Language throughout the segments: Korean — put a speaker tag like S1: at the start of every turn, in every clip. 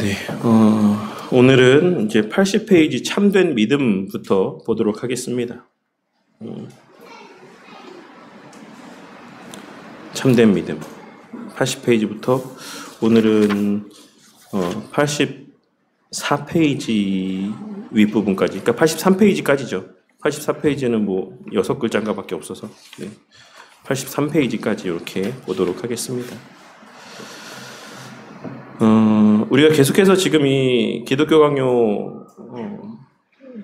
S1: 네, 오늘은 이제 80페이지 참된 믿음부터 보도록 하겠습니다. 참된 믿음. 80페이지부터 오늘은 84페이지 윗부분까지, 그러니까 83페이지까지죠. 84페이지는 뭐 6글자인가 밖에 없어서 83페이지까지 이렇게 보도록 하겠습니다. 우리가 계속해서 지금 이 기독교 강요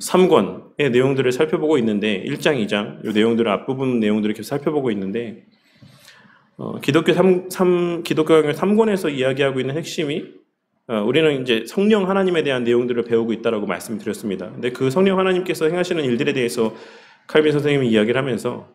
S1: 3권의 내용들을 살펴보고 있는데 1장, 2장 이 내용들을 앞부분 내용들을 계속 살펴보고 있는데 기독교 강요 3권에서 이야기하고 있는 핵심이 우리는 이제 성령 하나님에 대한 내용들을 배우고 있다라고 말씀드렸습니다. 근데 그 성령 하나님께서 행하시는 일들에 대해서 칼빈 선생님이 이야기를 하면서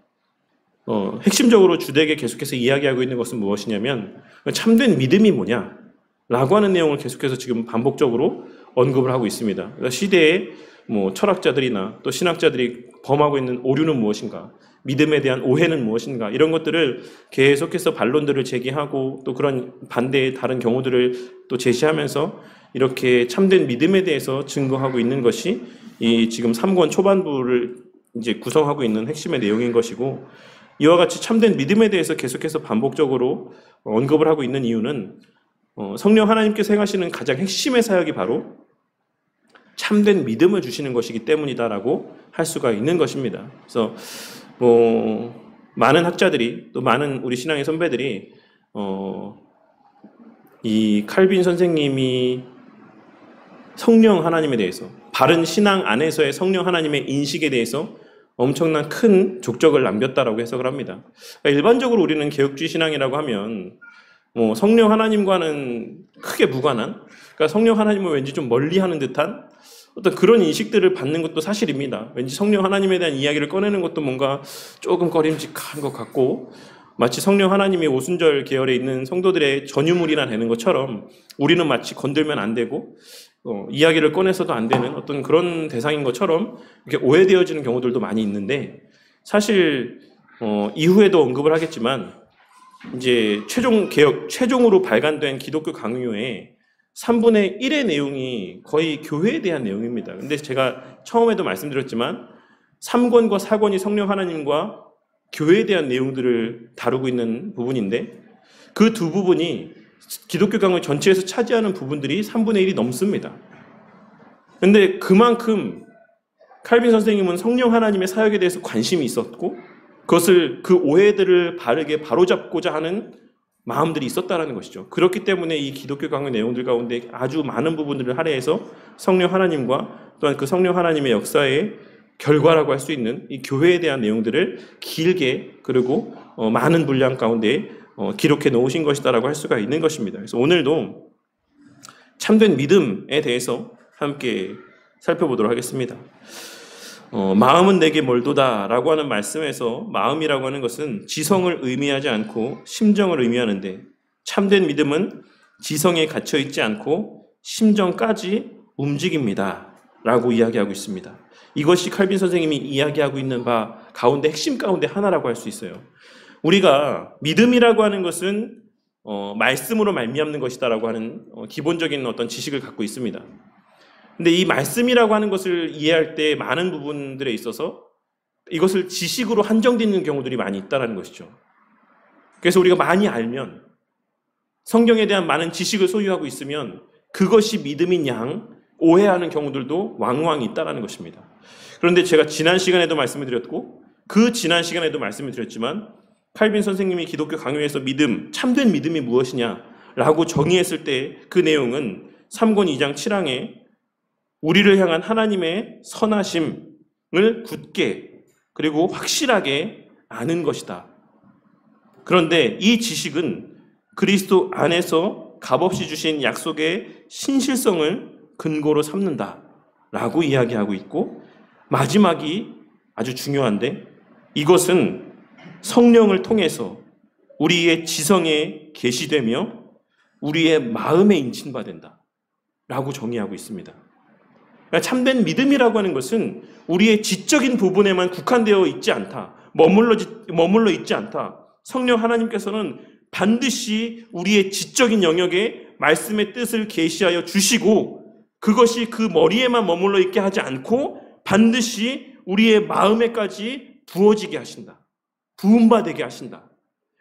S1: 핵심적으로 주되게 계속해서 이야기하고 있는 것은 무엇이냐면 참된 믿음이 뭐냐? 라고 하는 내용을 계속해서 지금 반복적으로 언급을 하고 있습니다. 그러니까 시대의 뭐 철학자들이나 또 신학자들이 범하고 있는 오류는 무엇인가, 믿음에 대한 오해는 무엇인가, 이런 것들을 계속해서 반론들을 제기하고 또 그런 반대의 다른 경우들을 또 제시하면서 이렇게 참된 믿음에 대해서 증거하고 있는 것이 이 지금 3권 초반부를 이제 구성하고 있는 핵심의 내용인 것이고, 이와 같이 참된 믿음에 대해서 계속해서 반복적으로 언급을 하고 있는 이유는 성령 하나님께서 행하시는 가장 핵심의 사역이 바로 참된 믿음을 주시는 것이기 때문이다라고 할 수가 있는 것입니다. 그래서 많은 학자들이 또 많은 우리 신앙의 선배들이 이 칼빈 선생님이 성령 하나님에 대해서, 바른 신앙 안에서의 성령 하나님의 인식에 대해서 엄청난 큰 족적을 남겼다라고 해석을 합니다. 그러니까 일반적으로 우리는 개혁주의 신앙이라고 하면 성령 하나님과는 크게 무관한, 그러니까 성령 하나님을 왠지 좀 멀리하는 듯한 어떤 그런 인식들을 받는 것도 사실입니다. 왠지 성령 하나님에 대한 이야기를 꺼내는 것도 뭔가 조금 꺼림직한 것 같고, 마치 성령 하나님이 오순절 계열에 있는 성도들의 전유물이나 되는 것처럼 우리는 마치 건들면 안 되고 이야기를 꺼내서도 안 되는 어떤 그런 대상인 것처럼 이렇게 오해되어지는 경우들도 많이 있는데, 사실 이후에도 언급을 하겠지만 이제 최종으로 발간된 기독교 강요의 3분의 1의 내용이 거의 교회에 대한 내용입니다. 근데 제가 처음에도 말씀드렸지만 3권과 4권이 성령 하나님과 교회에 대한 내용들을 다루고 있는 부분인데, 그 두 부분이 기독교 강요 전체에서 차지하는 부분들이 3분의 1이 넘습니다. 근데 그만큼 칼빈 선생님은 성령 하나님의 사역에 대해서 관심이 있었고, 그것을 그 오해들을 바르게 바로잡고자 하는 마음들이 있었다라는 것이죠. 그렇기 때문에 이 기독교 강요 내용들 가운데 아주 많은 부분들을 할애해서 성령 하나님과 또한 그 성령 하나님의 역사의 결과라고 할 수 있는 이 교회에 대한 내용들을 길게 그리고 많은 분량 가운데 기록해 놓으신 것이다라고 할 수가 있는 것입니다. 그래서 오늘도 참된 믿음에 대해서 함께 살펴보도록 하겠습니다. 마음은 내게 멀도다 라고 하는 말씀에서 마음이라고 하는 것은 지성을 의미하지 않고 심정을 의미하는데, 참된 믿음은 지성에 갇혀 있지 않고 심정까지 움직입니다 라고 이야기하고 있습니다. 이것이 칼빈 선생님이 이야기하고 있는 바 가운데 핵심 가운데 하나라고 할 수 있어요. 우리가 믿음이라고 하는 것은 말씀으로 말미암는 것이다라고 하는 기본적인 어떤 지식을 갖고 있습니다. 근데 이 말씀이라고 하는 것을 이해할 때 많은 부분들에 있어서 이것을 지식으로 한정되는 경우들이 많이 있다는 것이죠. 그래서 우리가 많이 알면, 성경에 대한 많은 지식을 소유하고 있으면 그것이 믿음인 양 오해하는 경우들도 왕왕 있다는 것입니다. 그런데 제가 지난 시간에도 말씀을 드렸고 그 지난 시간에도 말씀을 드렸지만, 칼빈 선생님이 기독교 강요에서 믿음, 참된 믿음이 무엇이냐라고 정의했을 때 그 내용은 3권 2장 7항에 우리를 향한 하나님의 선하심을 굳게 그리고 확실하게 아는 것이다. 그런데 이 지식은 그리스도 안에서 값없이 주신 약속의 신실성을 근거로 삼는다 라고 이야기하고 있고, 마지막이 아주 중요한데, 이것은 성령을 통해서 우리의 지성에 계시되며 우리의 마음에 인침받는다 라고 정의하고 있습니다. 참된 믿음이라고 하는 것은 우리의 지적인 부분에만 국한되어 있지 않다. 머물러 있지 않다. 성령 하나님께서는 반드시 우리의 지적인 영역에 말씀의 뜻을 계시하여 주시고 그것이 그 머리에만 머물러 있게 하지 않고 반드시 우리의 마음에까지 부어지게 하신다. 부음받게 하신다.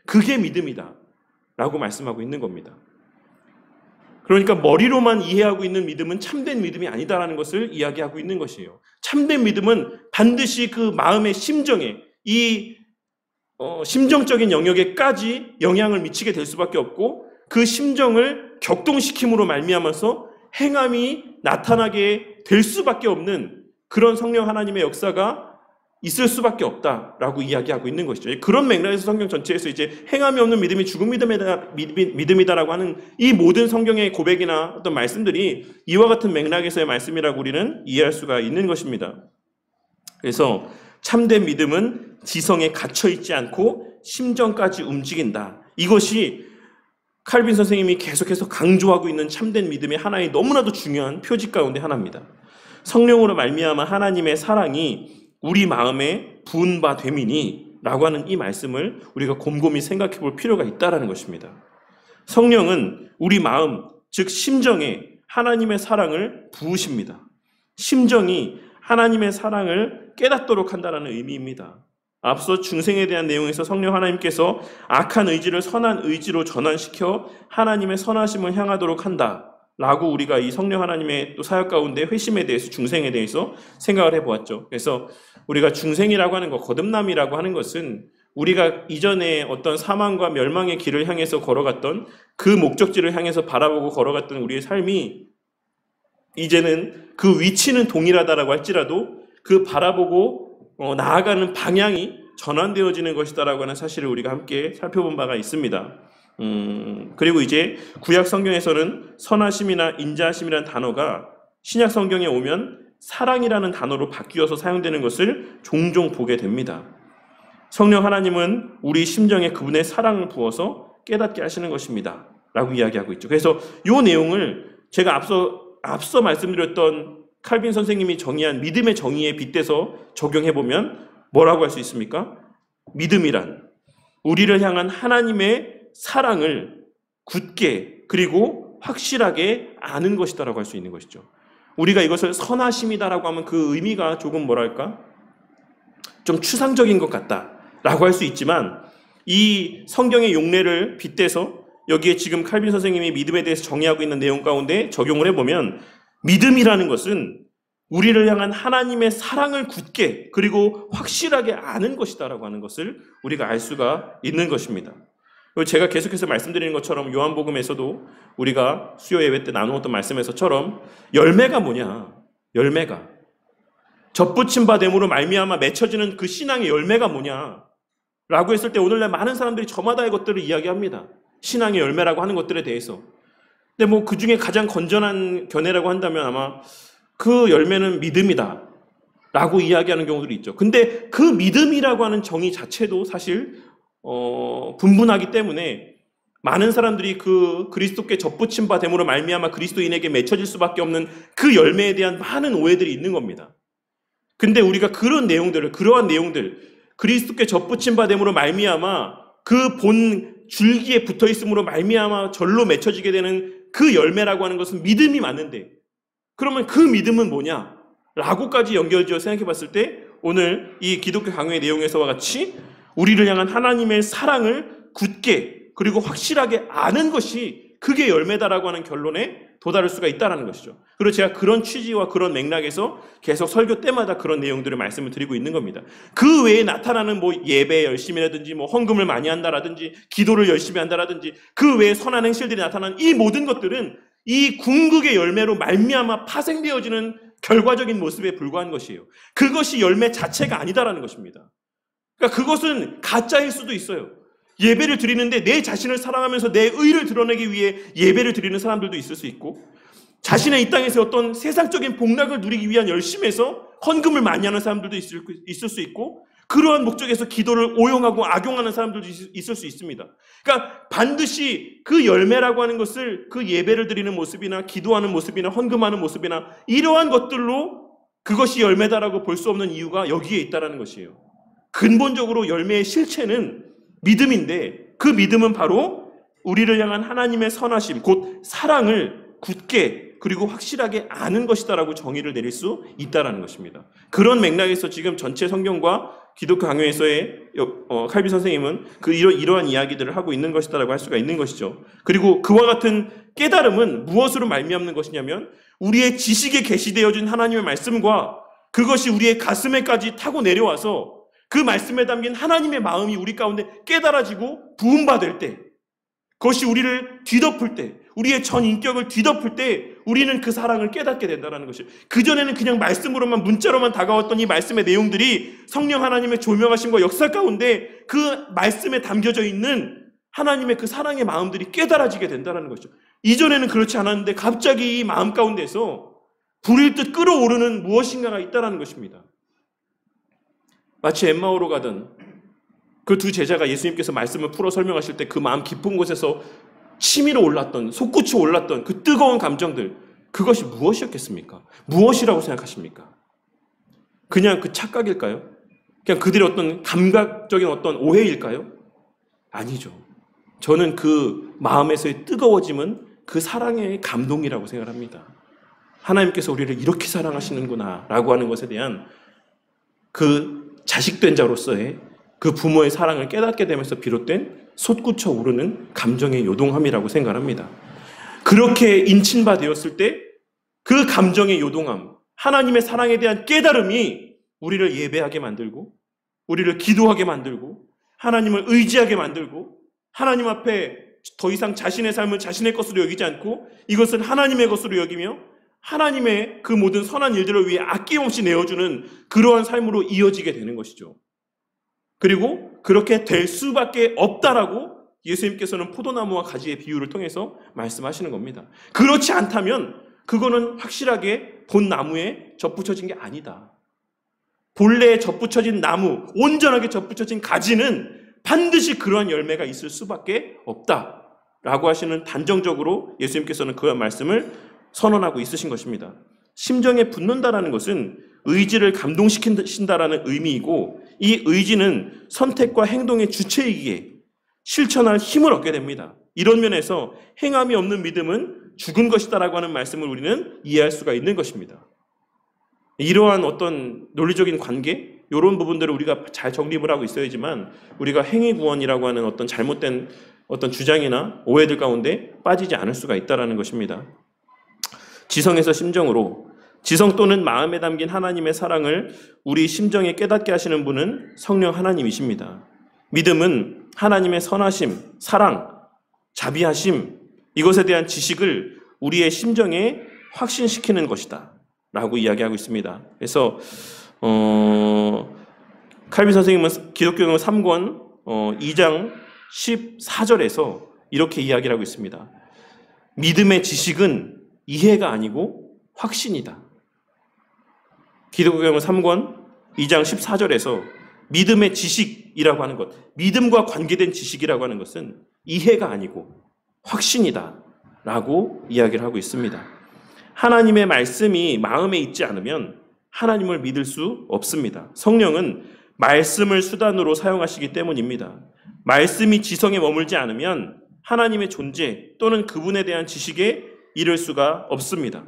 S1: 그게 믿음이다. 라고 말씀하고 있는 겁니다. 그러니까 머리로만 이해하고 있는 믿음은 참된 믿음이 아니다라는 것을 이야기하고 있는 것이에요. 참된 믿음은 반드시 그 마음의 심정에 이 심정적인 영역에까지 영향을 미치게 될 수밖에 없고 그 심정을 격동시킴으로 말미암아서 행함이 나타나게 될 수밖에 없는 그런 성령 하나님의 역사가 있을 수밖에 없다라고 이야기하고 있는 것이죠. 그런 맥락에서 성경 전체에서 이제 행함이 없는 믿음이 죽은 믿음이다라고 하는 이 모든 성경의 고백이나 어떤 말씀들이 이와 같은 맥락에서의 말씀이라고 우리는 이해할 수가 있는 것입니다. 그래서 참된 믿음은 지성에 갇혀 있지 않고 심정까지 움직인다. 이것이 칼빈 선생님이 계속해서 강조하고 있는 참된 믿음의 하나의 너무나도 중요한 표지 가운데 하나입니다. 성령으로 말미암아 하나님의 사랑이 우리 마음에 부은 바 됨이니 라고 하는 이 말씀을 우리가 곰곰이 생각해 볼 필요가 있다는 것입니다. 성령은 우리 마음, 즉 심정에 하나님의 사랑을 부으십니다. 심정이 하나님의 사랑을 깨닫도록 한다는 의미입니다. 앞서 중생에 대한 내용에서 성령 하나님께서 악한 의지를 선한 의지로 전환시켜 하나님의 선하심을 향하도록 한다. 라고 우리가 이 성령 하나님의 또 사역 가운데 회심에 대해서 중생에 대해서 생각을 해보았죠. 그래서 우리가 중생이라고 하는 것, 거듭남이라고 하는 것은 우리가 이전에 어떤 사망과 멸망의 길을 향해서 걸어갔던 그 목적지를 향해서 바라보고 걸어갔던 우리의 삶이 이제는 그 위치는 동일하다라고 할지라도 그 바라보고 나아가는 방향이 전환되어지는 것이다라고 하는 사실을 우리가 함께 살펴본 바가 있습니다. 그리고 이제 구약 성경에서는 선하심이나 인자하심이라는 단어가 신약 성경에 오면 사랑이라는 단어로 바뀌어서 사용되는 것을 종종 보게 됩니다. 성령 하나님은 우리 심정에 그분의 사랑을 부어서 깨닫게 하시는 것입니다. 라고 이야기하고 있죠. 그래서 이 내용을 제가 앞서 말씀드렸던 칼빈 선생님이 정의한 믿음의 정의에 빗대서 적용해보면 뭐라고 할 수 있습니까? 믿음이란 우리를 향한 하나님의 사랑을 굳게 그리고 확실하게 아는 것이다라고 할 수 있는 것이죠. 우리가 이것을 선하심이다라고 하면 그 의미가 조금 뭐랄까? 좀 추상적인 것 같다라고 할 수 있지만 이 성경의 용례를 빗대서 여기에 지금 칼빈 선생님이 믿음에 대해서 정의하고 있는 내용 가운데 적용을 해보면 믿음이라는 것은 우리를 향한 하나님의 사랑을 굳게 그리고 확실하게 아는 것이다라고 하는 것을 우리가 알 수가 있는 것입니다. 제가 계속해서 말씀드리는 것처럼 요한복음에서도 우리가 수요 예배 때 나누었던 말씀에서처럼 열매가 뭐냐? 열매가 접붙임 바 됨으로 말미암아 맺혀지는 그 신앙의 열매가 뭐냐? 라고 했을 때 오늘날 많은 사람들이 저마다의 것들을 이야기합니다. 신앙의 열매라고 하는 것들에 대해서. 근데 뭐 그 중에 가장 건전한 견해라고 한다면 아마 그 열매는 믿음이다 라고 이야기하는 경우들이 있죠. 근데 그 믿음이라고 하는 정의 자체도 사실 분분하기 때문에 많은 사람들이 그 그리스도께 접붙임 바 됨으로 말미암아 그리스도인에게 맺혀질 수밖에 없는 그 열매에 대한 많은 오해들이 있는 겁니다. 근데 우리가 그러한 내용들 그리스도께 접붙임 바 됨으로 말미암아 그 본 줄기에 붙어 있음으로 말미암아 절로 맺혀지게 되는 그 열매라고 하는 것은 믿음이 맞는데 그러면 그 믿음은 뭐냐? 라고까지 연결지어 생각해 봤을 때 오늘 이 기독교 강요의 내용에서와 같이 우리를 향한 하나님의 사랑을 굳게 그리고 확실하게 아는 것이 그게 열매다라고 하는 결론에 도달할 수가 있다는 것이죠. 그리고 제가 그런 취지와 그런 맥락에서 계속 설교 때마다 그런 내용들을 말씀을 드리고 있는 겁니다. 그 외에 나타나는 뭐 예배 열심히라든지 뭐 헌금을 많이 한다라든지 기도를 열심히 한다라든지 그 외에 선한 행실들이 나타나는 이 모든 것들은 이 궁극의 열매로 말미암아 파생되어지는 결과적인 모습에 불과한 것이에요. 그것이 열매 자체가 아니다라는 것입니다. 그러니까 그것은 가짜일 수도 있어요. 예배를 드리는데 내 자신을 사랑하면서 내 의를 드러내기 위해 예배를 드리는 사람들도 있을 수 있고 자신의 이 땅에서 어떤 세상적인 복락을 누리기 위한 열심에서 헌금을 많이 하는 사람들도 있을 수 있고 그러한 목적에서 기도를 오용하고 악용하는 사람들도 있을 수 있습니다. 그러니까 반드시 그 열매라고 하는 것을 그 예배를 드리는 모습이나 기도하는 모습이나 헌금하는 모습이나 이러한 것들로 그것이 열매다라고 볼 수 없는 이유가 여기에 있다는 것이에요. 근본적으로 열매의 실체는 믿음인데 그 믿음은 바로 우리를 향한 하나님의 선하심, 곧 사랑을 굳게 그리고 확실하게 아는 것이다라고 정의를 내릴 수 있다라는 것입니다. 그런 맥락에서 지금 전체 성경과 기독교 강요에서의 칼빈 선생님은 이러한 이야기들을 하고 있는 것이다라고 할 수가 있는 것이죠. 그리고 그와 같은 깨달음은 무엇으로 말미암는 것이냐면 우리의 지식에 계시되어진 하나님의 말씀과 그것이 우리의 가슴에까지 타고 내려와서 그 말씀에 담긴 하나님의 마음이 우리 가운데 깨달아지고 부음받을 때, 그것이 우리를 뒤덮을 때, 우리의 전 인격을 뒤덮을 때 우리는 그 사랑을 깨닫게 된다는 것이에요. 그전에는 그냥 말씀으로만, 문자로만 다가왔던 이 말씀의 내용들이 성령 하나님의 조명하심과 역사 가운데 그 말씀에 담겨져 있는 하나님의 그 사랑의 마음들이 깨달아지게 된다는 것이죠. 이전에는 그렇지 않았는데 갑자기 이 마음 가운데서 불일 듯 끓어오르는 무엇인가가 있다는 것입니다. 마치 엠마오로 가던 그 두 제자가 예수님께서 말씀을 풀어 설명하실 때 그 마음 깊은 곳에서 치밀어 올랐던, 솟구쳐 올랐던 그 뜨거운 감정들, 그것이 무엇이었겠습니까? 무엇이라고 생각하십니까? 그냥 그 착각일까요? 그냥 그들의 어떤 감각적인 어떤 오해일까요? 아니죠. 저는 그 마음에서의 뜨거워짐은 그 사랑의 감동이라고 생각합니다. 하나님께서 우리를 이렇게 사랑하시는구나 라고 하는 것에 대한 그 자식된 자로서의 그 부모의 사랑을 깨닫게 되면서 비롯된 솟구쳐 오르는 감정의 요동함이라고 생각합니다. 그렇게 인친 바 되었을 때 그 감정의 요동함, 하나님의 사랑에 대한 깨달음이 우리를 예배하게 만들고 우리를 기도하게 만들고 하나님을 의지하게 만들고 하나님 앞에 더 이상 자신의 삶을 자신의 것으로 여기지 않고 이것을 하나님의 것으로 여기며 하나님의 그 모든 선한 일들을 위해 아낌없이 내어주는 그러한 삶으로 이어지게 되는 것이죠. 그리고 그렇게 될 수밖에 없다라고 예수님께서는 포도나무와 가지의 비유를 통해서 말씀하시는 겁니다. 그렇지 않다면 그거는 확실하게 본 나무에 접붙여진 게 아니다. 본래에 접붙여진 나무, 온전하게 접붙여진 가지는 반드시 그러한 열매가 있을 수밖에 없다라고 하시는 단정적으로 예수님께서는 그 말씀을 선언하고 있으신 것입니다. 심정에 붙는다라는 것은 의지를 감동시킨다라는 의미이고 이 의지는 선택과 행동의 주체이기에 실천할 힘을 얻게 됩니다. 이런 면에서 행함이 없는 믿음은 죽은 것이다라고 하는 말씀을 우리는 이해할 수가 있는 것입니다. 이러한 어떤 논리적인 관계, 이런 부분들을 우리가 잘 정립을 하고 있어야지만 우리가 행위구원이라고 하는 어떤 잘못된 어떤 주장이나 오해들 가운데 빠지지 않을 수가 있다는 것입니다. 지성에서 심정으로, 지성 또는 마음에 담긴 하나님의 사랑을 우리 심정에 깨닫게 하시는 분은 성령 하나님이십니다. 믿음은 하나님의 선하심, 사랑, 자비하심, 이것에 대한 지식을 우리의 심정에 확신시키는 것이다 라고 이야기하고 있습니다. 그래서 칼빈 선생님은 기독교는 3권 2장 14절에서 이렇게 이야기를 하고 있습니다. 믿음의 지식은 이해가 아니고 확신이다. 기독교경은 3권 2장 14절에서 믿음의 지식이라고 하는 것, 믿음과 관계된 지식이라고 하는 것은 이해가 아니고 확신이다 라고 이야기를 하고 있습니다. 하나님의 말씀이 마음에 있지 않으면 하나님을 믿을 수 없습니다. 성령은 말씀을 수단으로 사용하시기 때문입니다. 말씀이 지성에 머물지 않으면 하나님의 존재 또는 그분에 대한 지식에 이를 수가 없습니다.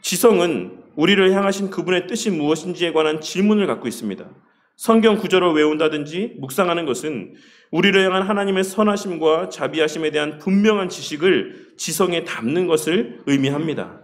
S1: 지성은 우리를 향하신 그분의 뜻이 무엇인지에 관한 질문을 갖고 있습니다. 성경 구절을 외운다든지 묵상하는 것은 우리를 향한 하나님의 선하심과 자비하심에 대한 분명한 지식을 지성에 담는 것을 의미합니다.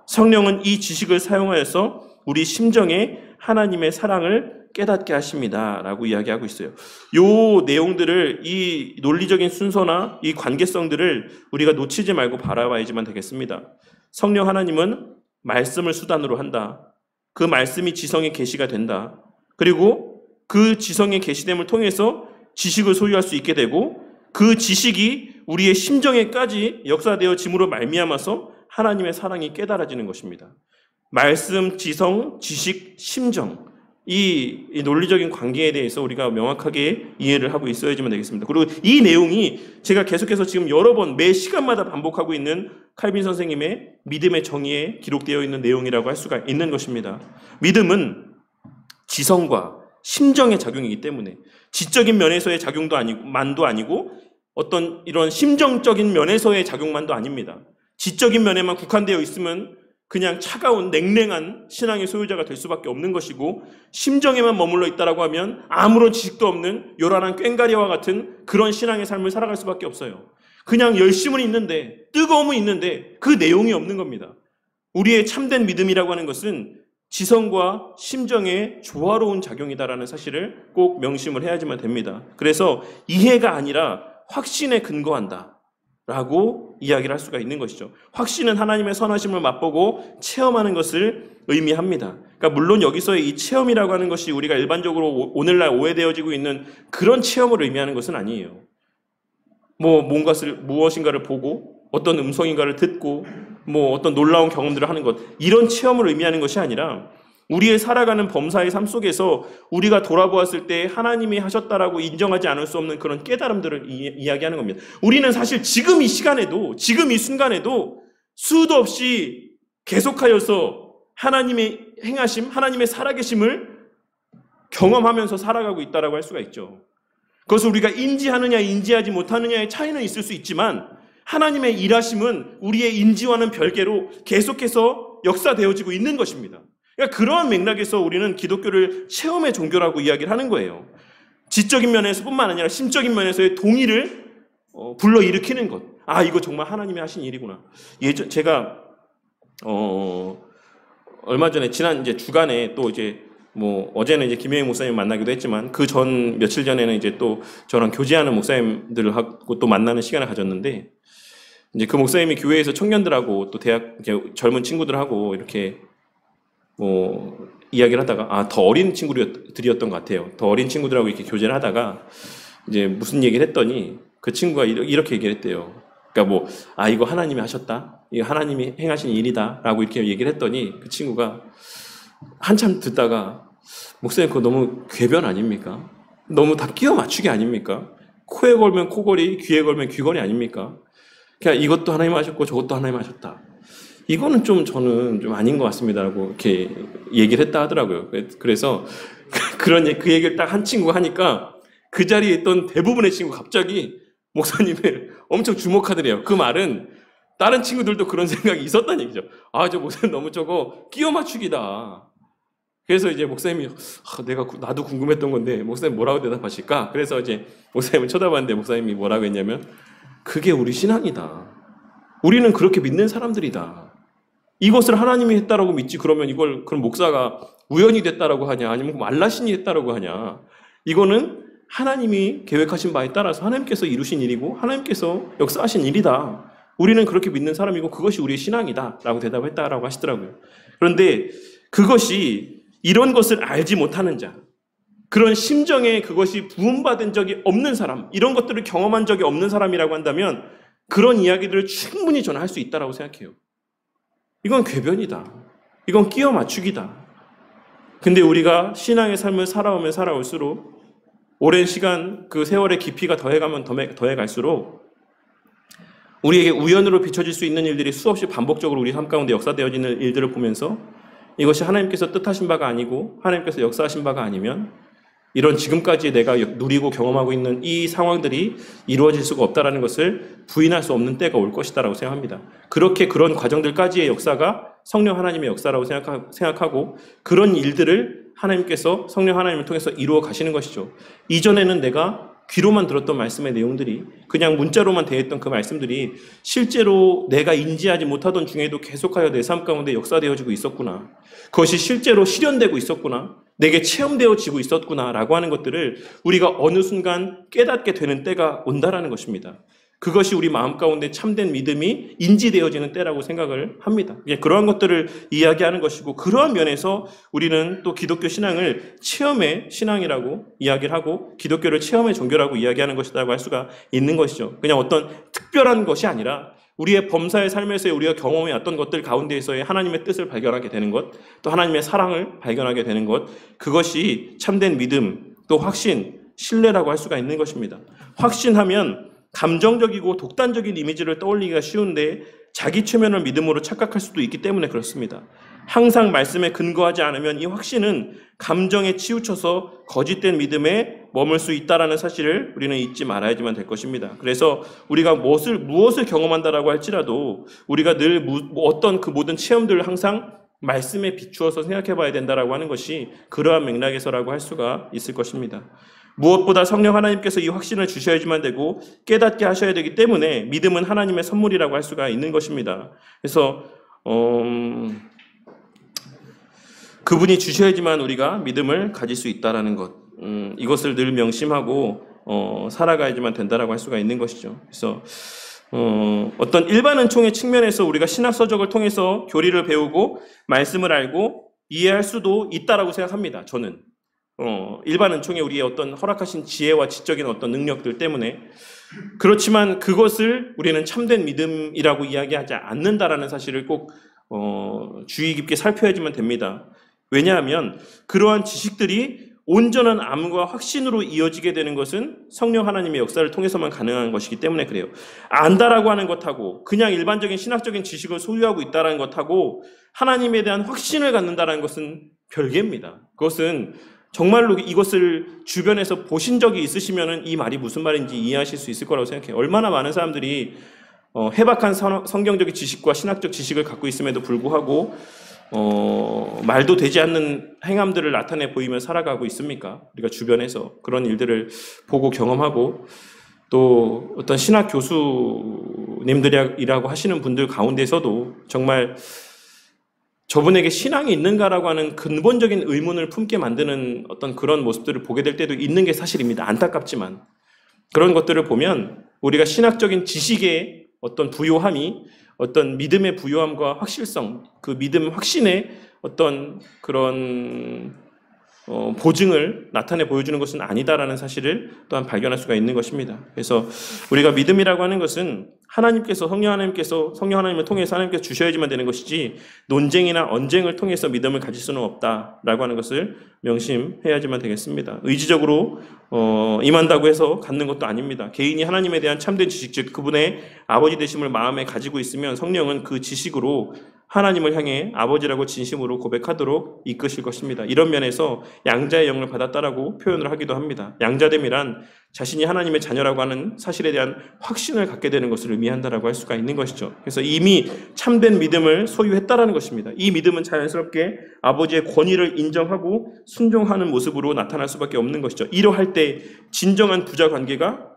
S1: 성령은 이 지식을 사용하여서 우리 심정에 하나님의 사랑을 깨닫게 하십니다 라고 이야기하고 있어요. 이 내용들을, 이 논리적인 순서나 이 관계성들을 우리가 놓치지 말고 바라봐야지만 되겠습니다. 성령 하나님은 말씀을 수단으로 한다. 그 말씀이 지성의 계시가 된다. 그리고 그 지성의 계시됨을 통해서 지식을 소유할 수 있게 되고 그 지식이 우리의 심정에까지 역사되어짐으로 말미암아서 하나님의 사랑이 깨달아지는 것입니다. 말씀, 지성, 지식, 심정, 이 논리적인 관계에 대해서 우리가 명확하게 이해를 하고 있어야지만 되겠습니다. 그리고 이 내용이 제가 계속해서 지금 여러 번 매 시간마다 반복하고 있는 칼빈 선생님의 믿음의 정의에 기록되어 있는 내용이라고 할 수가 있는 것입니다. 믿음은 지성과 심정의 작용이기 때문에 지적인 면에서의 작용도 아니고 만도 아니고 어떤 이런 심정적인 면에서의 작용만도 아닙니다. 지적인 면에만 국한되어 있으면 그냥 차가운 냉랭한 신앙의 소유자가 될 수밖에 없는 것이고, 심정에만 머물러 있다라고 하면 아무런 지식도 없는 요란한 꽹과리와 같은 그런 신앙의 삶을 살아갈 수밖에 없어요. 그냥 열심은 있는데, 뜨거움은 있는데 그 내용이 없는 겁니다. 우리의 참된 믿음이라고 하는 것은 지성과 심정의 조화로운 작용이다라는 사실을 꼭 명심을 해야지만 됩니다. 그래서 이해가 아니라 확신에 근거한다 라고 이야기를 할 수가 있는 것이죠. 확신은 하나님의 선하심을 맛보고 체험하는 것을 의미합니다. 그러니까 물론 여기서의 이 체험이라고 하는 것이 우리가 일반적으로 오늘날 오해되어지고 있는 그런 체험을 의미하는 것은 아니에요. 무엇인가를 보고 어떤 음성인가를 듣고 어떤 놀라운 경험들을 하는 것, 이런 체험을 의미하는 것이 아니라 우리의 살아가는 범사의 삶 속에서 우리가 돌아보았을 때 하나님이 하셨다라고 인정하지 않을 수 없는 그런 깨달음들을 이야기하는 겁니다. 우리는 사실 지금 이 시간에도, 지금 이 순간에도 수도 없이 계속하여서 하나님의 행하심, 하나님의 살아계심을 경험하면서 살아가고 있다라고 할 수가 있죠. 그것을 우리가 인지하느냐 인지하지 못하느냐의 차이는 있을 수 있지만, 하나님의 일하심은 우리의 인지와는 별개로 계속해서 역사되어지고 있는 것입니다. 그러니까 그러한 맥락에서 우리는 기독교를 체험의 종교라고 이야기를 하는 거예요. 지적인 면에서뿐만 아니라 심적인 면에서의 동의를 불러일으키는 것. 아, 이거 정말 하나님이 하신 일이구나. 제가 얼마 전에 지난 이제 주간에 또 이제 어제는 이제 김혜영 목사님 만나기도 했지만, 그 전 며칠 전에는 이제 또 저랑 교제하는 목사님들하고 또 만나는 시간을 가졌는데, 이제 그 목사님이 교회에서 청년들하고 또 대학 이제 젊은 친구들하고 이렇게 이야기를 하다가, 더 어린 친구들이었던 것 같아요. 더 어린 친구들하고 이렇게 교제를 하다가 이제 무슨 얘기를 했더니 그 친구가 이렇게 얘기를 했대요. 그러니까 이거 하나님이 하셨다, 이거 하나님이 행하신 일이다라고 이렇게 얘기를 했더니, 그 친구가 한참 듣다가, 목사님 그거 너무 궤변 아닙니까? 너무 다 끼워 맞추기 아닙니까? 코에 걸면 코걸이, 귀에 걸면 귀걸이 아닙니까? 그냥 이것도 하나님 하셨고 저것도 하나님 하셨다. 이거는 저는 좀 아닌 것 같습니다라고 이렇게 얘기를 했다 하더라고요. 그래서 그 얘기를 딱 한 친구가 하니까 그 자리에 있던 대부분의 친구가 갑자기 목사님을 엄청 주목하더래요. 그 말은 다른 친구들도 그런 생각이 있었다는 얘기죠. 저 목사님 너무 저거 끼워 맞추기다. 그래서 이제 목사님이 나도 궁금했던 건데 목사님 뭐라고 대답하실까? 그래서 이제 목사님을 쳐다봤는데 목사님이 뭐라고 했냐면, 그게 우리 신앙이다. 우리는 그렇게 믿는 사람들이다. 이것을 하나님이 했다라고 믿지, 그러면 이걸 그럼 목사가 우연히 됐다라고 하냐, 아니면 말라신이 했다라고 하냐. 이거는 하나님이 계획하신 바에 따라서 하나님께서 이루신 일이고 하나님께서 역사하신 일이다. 우리는 그렇게 믿는 사람이고 그것이 우리의 신앙이다 라고 대답했다라고 하시더라고요. 그런데 그것이 이런 것을 알지 못하는 자, 그런 심정에 그것이 부음받은 적이 없는 사람, 이런 것들을 경험한 적이 없는 사람이라고 한다면 그런 이야기들을 충분히 저는 할 수 있다라고 생각해요. 이건 궤변이다. 이건 끼워 맞추기다. 근데 우리가 신앙의 삶을 살아오면 살아올수록, 오랜 시간 그 세월의 깊이가 더해가면 더해갈수록 우리에게 우연으로 비춰질 수 있는 일들이 수없이 반복적으로 우리 삶 가운데 역사되어지는 일들을 보면서, 이것이 하나님께서 뜻하신 바가 아니고 하나님께서 역사하신 바가 아니면 이런 지금까지 내가 누리고 경험하고 있는 이 상황들이 이루어질 수가 없다는 것을 부인할 수 없는 때가 올 것이다라고 생각합니다. 그렇게 그런 과정들까지의 역사가 성령 하나님의 역사라고 생각하고 그런 일들을 하나님께서 성령 하나님을 통해서 이루어 가시는 것이죠. 이전에는 내가 귀로만 들었던 말씀의 내용들이, 그냥 문자로만 대했던 그 말씀들이 실제로 내가 인지하지 못하던 중에도 계속하여 내 삶 가운데 역사되어지고 있었구나. 그것이 실제로 실현되고 있었구나. 내게 체험되어지고 있었구나라고 하는 것들을 우리가 어느 순간 깨닫게 되는 때가 온다라는 것입니다. 그것이 우리 마음 가운데 참된 믿음이 인지되어지는 때라고 생각을 합니다. 그러한 것들을 이야기하는 것이고, 그러한 면에서 우리는 또 기독교 신앙을 체험의 신앙이라고 이야기를 하고 기독교를 체험의 종교라고 이야기하는 것이라고 할 수가 있는 것이죠. 그냥 어떤 특별한 것이 아니라 우리의 범사의 삶에서 우리가 경험해왔던 것들 가운데에서의 하나님의 뜻을 발견하게 되는 것, 또 하나님의 사랑을 발견하게 되는 것, 그것이 참된 믿음, 또 확신, 신뢰라고 할 수가 있는 것입니다. 확신하면 감정적이고 독단적인 이미지를 떠올리기가 쉬운데 자기 최면을 믿음으로 착각할 수도 있기 때문에 그렇습니다. 항상 말씀에 근거하지 않으면 이 확신은 감정에 치우쳐서 거짓된 믿음에 머물 수 있다는 사실을 우리는 잊지 말아야지만 될 것입니다. 그래서 우리가 무엇을 경험한다라고 할지라도 우리가 늘 어떤 그 모든 체험들을 항상 말씀에 비추어서 생각해 봐야 된다라고 하는 것이 그러한 맥락에서라고 할 수가 있을 것입니다. 무엇보다 성령 하나님께서 이 확신을 주셔야지만 되고 깨닫게 하셔야 되기 때문에 믿음은 하나님의 선물이라고 할 수가 있는 것입니다. 그래서 그분이 주셔야지만 우리가 믿음을 가질 수 있다라는 것, 이것을 늘 명심하고 살아가야지만 된다라고 할 수가 있는 것이죠. 그래서 어떤 일반 은총의 측면에서 우리가 신학 서적을 통해서 교리를 배우고 말씀을 알고 이해할 수도 있다라고 생각합니다. 저는 일반 은총에 우리의 어떤 허락하신 지혜와 지적인 어떤 능력들 때문에 그렇지만 그것을 우리는 참된 믿음이라고 이야기하지 않는다라는 사실을 꼭 주의 깊게 살펴야지만 됩니다. 왜냐하면 그러한 지식들이 온전한 암과 확신으로 이어지게 되는 것은 성령 하나님의 역사를 통해서만 가능한 것이기 때문에 그래요. 안다라고 하는 것하고 그냥 일반적인 신학적인 지식을 소유하고 있다는 것하고 하나님에 대한 확신을 갖는다는 것은 별개입니다. 그것은 정말로 이것을 주변에서 보신 적이 있으시면 이 말이 무슨 말인지 이해하실 수 있을 거라고 생각해요. 얼마나 많은 사람들이 해박한 성경적인 지식과 신학적 지식을 갖고 있음에도 불구하고 말도 되지 않는 행함들을 나타내 보이며 살아가고 있습니까? 우리가 주변에서 그런 일들을 보고 경험하고 또 어떤 신학 교수님들이라고 하시는 분들 가운데서도 정말 저분에게 신앙이 있는가라고 하는 근본적인 의문을 품게 만드는 어떤 그런 모습들을 보게 될 때도 있는 게 사실입니다. 안타깝지만 그런 것들을 보면 우리가 신학적인 지식의 어떤 부요함이 어떤 믿음의 부요함과 확실성, 그 믿음 확신의 어떤 그런 보증을 나타내 보여주는 것은 아니다라는 사실을 또한 발견할 수가 있는 것입니다. 그래서 우리가 믿음이라고 하는 것은 성령 하나님을 통해서 하나님께서 주셔야지만 되는 것이지 논쟁이나 언쟁을 통해서 믿음을 가질 수는 없다라고 하는 것을 명심해야지만 되겠습니다. 의지적으로 임한다고 해서 갖는 것도 아닙니다. 개인이 하나님에 대한 참된 지식, 즉 그분의 아버지 되심을 마음에 가지고 있으면 성령은 그 지식으로 하나님을 향해 아버지라고 진심으로 고백하도록 이끄실 것입니다. 이런 면에서 양자의 영을 받았다라고 표현을 하기도 합니다. 양자됨이란 자신이 하나님의 자녀라고 하는 사실에 대한 확신을 갖게 되는 것을 의미한다라고 할 수가 있는 것이죠. 그래서 이미 참된 믿음을 소유했다라는 것입니다. 이 믿음은 자연스럽게 아버지의 권위를 인정하고 순종하는 모습으로 나타날 수밖에 없는 것이죠. 이러할 때 진정한 부자 관계가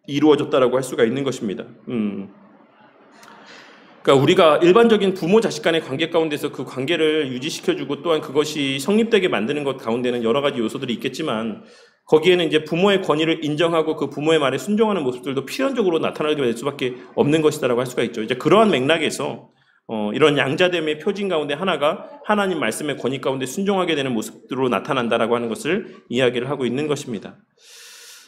S1: 이루어졌다라고 할 수가 있는 것입니다. 그러니까 우리가 일반적인 부모 자식 간의 관계 가운데서 그 관계를 유지시켜주고 또한 그것이 성립되게 만드는 것 가운데는 여러 가지 요소들이 있겠지만 거기에는 이제 부모의 권위를 인정하고 그 부모의 말에 순종하는 모습들도 필연적으로 나타나게 될 수밖에 없는 것이다라고 할 수가 있죠. 이제 그러한 맥락에서 이런 양자됨의 표징 가운데 하나가 하나님 말씀의 권위 가운데 순종하게 되는 모습으로 나타난다라고 하는 것을 이야기를 하고 있는 것입니다.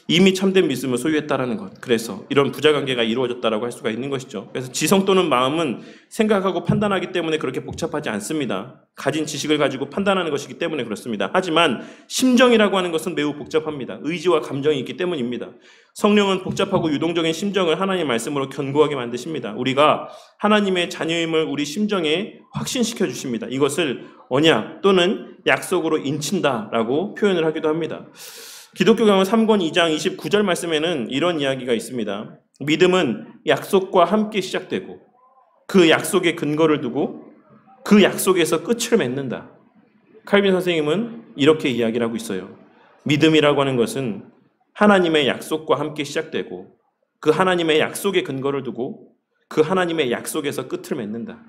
S1: 이미 참된 믿음을 소유했다라는 것. 그래서 이런 부자관계가 이루어졌다라고 할 수가 있는 것이죠. 그래서 지성 또는 마음은 생각하고 판단하기 때문에 그렇게 복잡하지 않습니다. 가진 지식을 가지고 판단하는 것이기 때문에 그렇습니다. 하지만 심정이라고 하는 것은 매우 복잡합니다. 의지와 감정이 있기 때문입니다. 성령은 복잡하고 유동적인 심정을 하나님의 말씀으로 견고하게 만드십니다. 우리가 하나님의 자녀임을 우리 심정에 확신시켜 주십니다. 이것을 언약 또는 약속으로 인친다라고 표현을 하기도 합니다. 기독교 경험 3권 2장 29절 말씀에는 이런 이야기가 있습니다. 믿음은 약속과 함께 시작되고 그 약속에 근거를 두고 그 약속에서 끝을 맺는다. 칼빈 선생님은 이렇게 이야기를 하고 있어요. 믿음이라고 하는 것은 하나님의 약속과 함께 시작되고 그 하나님의 약속에 근거를 두고 그 하나님의 약속에서 끝을 맺는다.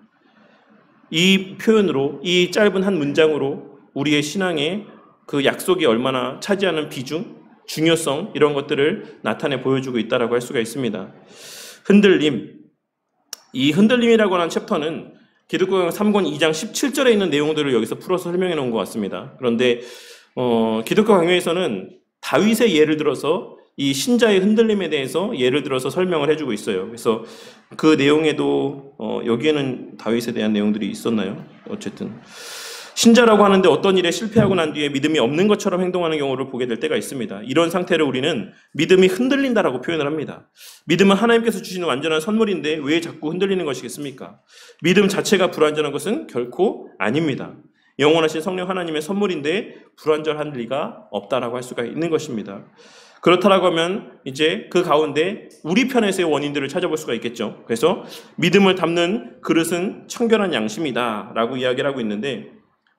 S1: 이 표현으로, 이 짧은 한 문장으로 우리의 신앙에 그 약속이 얼마나 차지하는 비중, 중요성 이런 것들을 나타내 보여주고 있다라고 할 수가 있습니다. 흔들림. 이 흔들림이라고 하는 챕터는 기독교 3권 2장 17절에 있는 내용들을 여기서 풀어서 설명해 놓은 것 같습니다. 그런데 기독교 강요에서는 다윗의 예를 들어서 이 신자의 흔들림에 대해서 예를 들어서 설명을 해주고 있어요. 그래서 그 내용에도 여기에는 다윗에 대한 내용들이 있었나요? 어쨌든 신자라고 하는데 어떤 일에 실패하고 난 뒤에 믿음이 없는 것처럼 행동하는 경우를 보게 될 때가 있습니다. 이런 상태를 우리는 믿음이 흔들린다라고 표현을 합니다. 믿음은 하나님께서 주시는 완전한 선물인데 왜 자꾸 흔들리는 것이겠습니까? 믿음 자체가 불완전한 것은 결코 아닙니다. 영원하신 성령 하나님의 선물인데 불완전한 리가 없다라고 할 수가 있는 것입니다. 그렇다라고 하면 이제 그 가운데 우리 편에서의 원인들을 찾아볼 수가 있겠죠. 그래서 믿음을 담는 그릇은 청결한 양심이다라고 이야기를 하고 있는데,